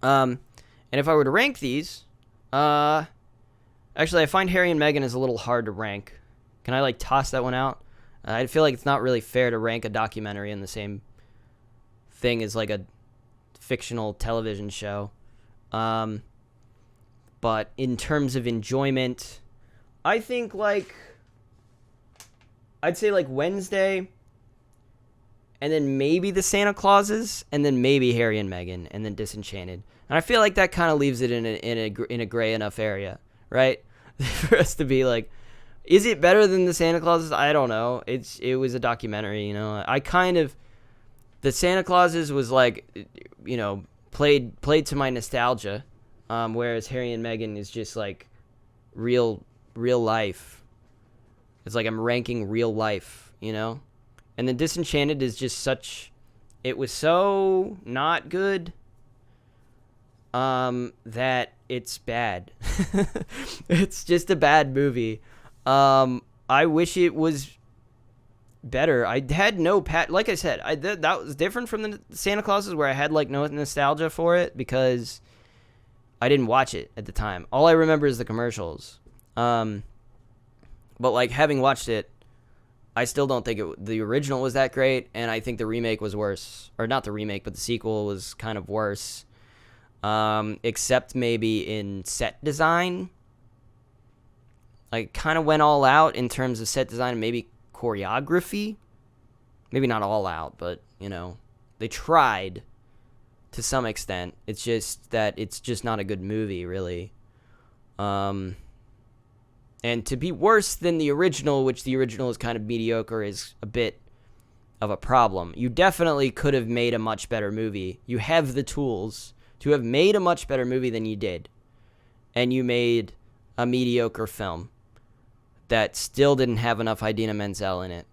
And if I were to rank these, actually I find Harry and Meghan is a little hard to rank. Can I like toss that one out? I feel like it's not really fair to rank a documentary in the same thing as like a fictional television show. But in terms of enjoyment, I think like I'd say like Wednesday, and then maybe the Santa Clauses, and then maybe Harry and Meghan, and then Disenchanted. And I feel like that kind of leaves it in a gray enough area, right? For us to be like, is it better than the Santa Clauses? I don't know. It was a documentary, you know. The Santa Clauses was like, you know, played to my nostalgia, whereas Harry and Meghan is just like real life. It's like I'm ranking real life, you know. And then Disenchanted is just it was so not good that it's bad. It's just a bad movie. I wish it was better. I had no like I said, that was different from the Santa Clauses, where I had like no nostalgia for it because I didn't watch it at the time. All I remember is the commercials. But like having watched it, I still don't think the original was that great, and I think the remake was worse. Or not the remake, but the sequel was kind of worse. Except maybe in set design. Like, kind of went all out in terms of set design and maybe choreography. Maybe not all out, but, you know, they tried to some extent. It's just that it's just not a good movie, really. And to be worse than the original, which the original is kind of mediocre, is a bit of a problem. You definitely could have made a much better movie. You have the tools to have made a much better movie than you did. And you made a mediocre film that still didn't have enough Idina Menzel in it.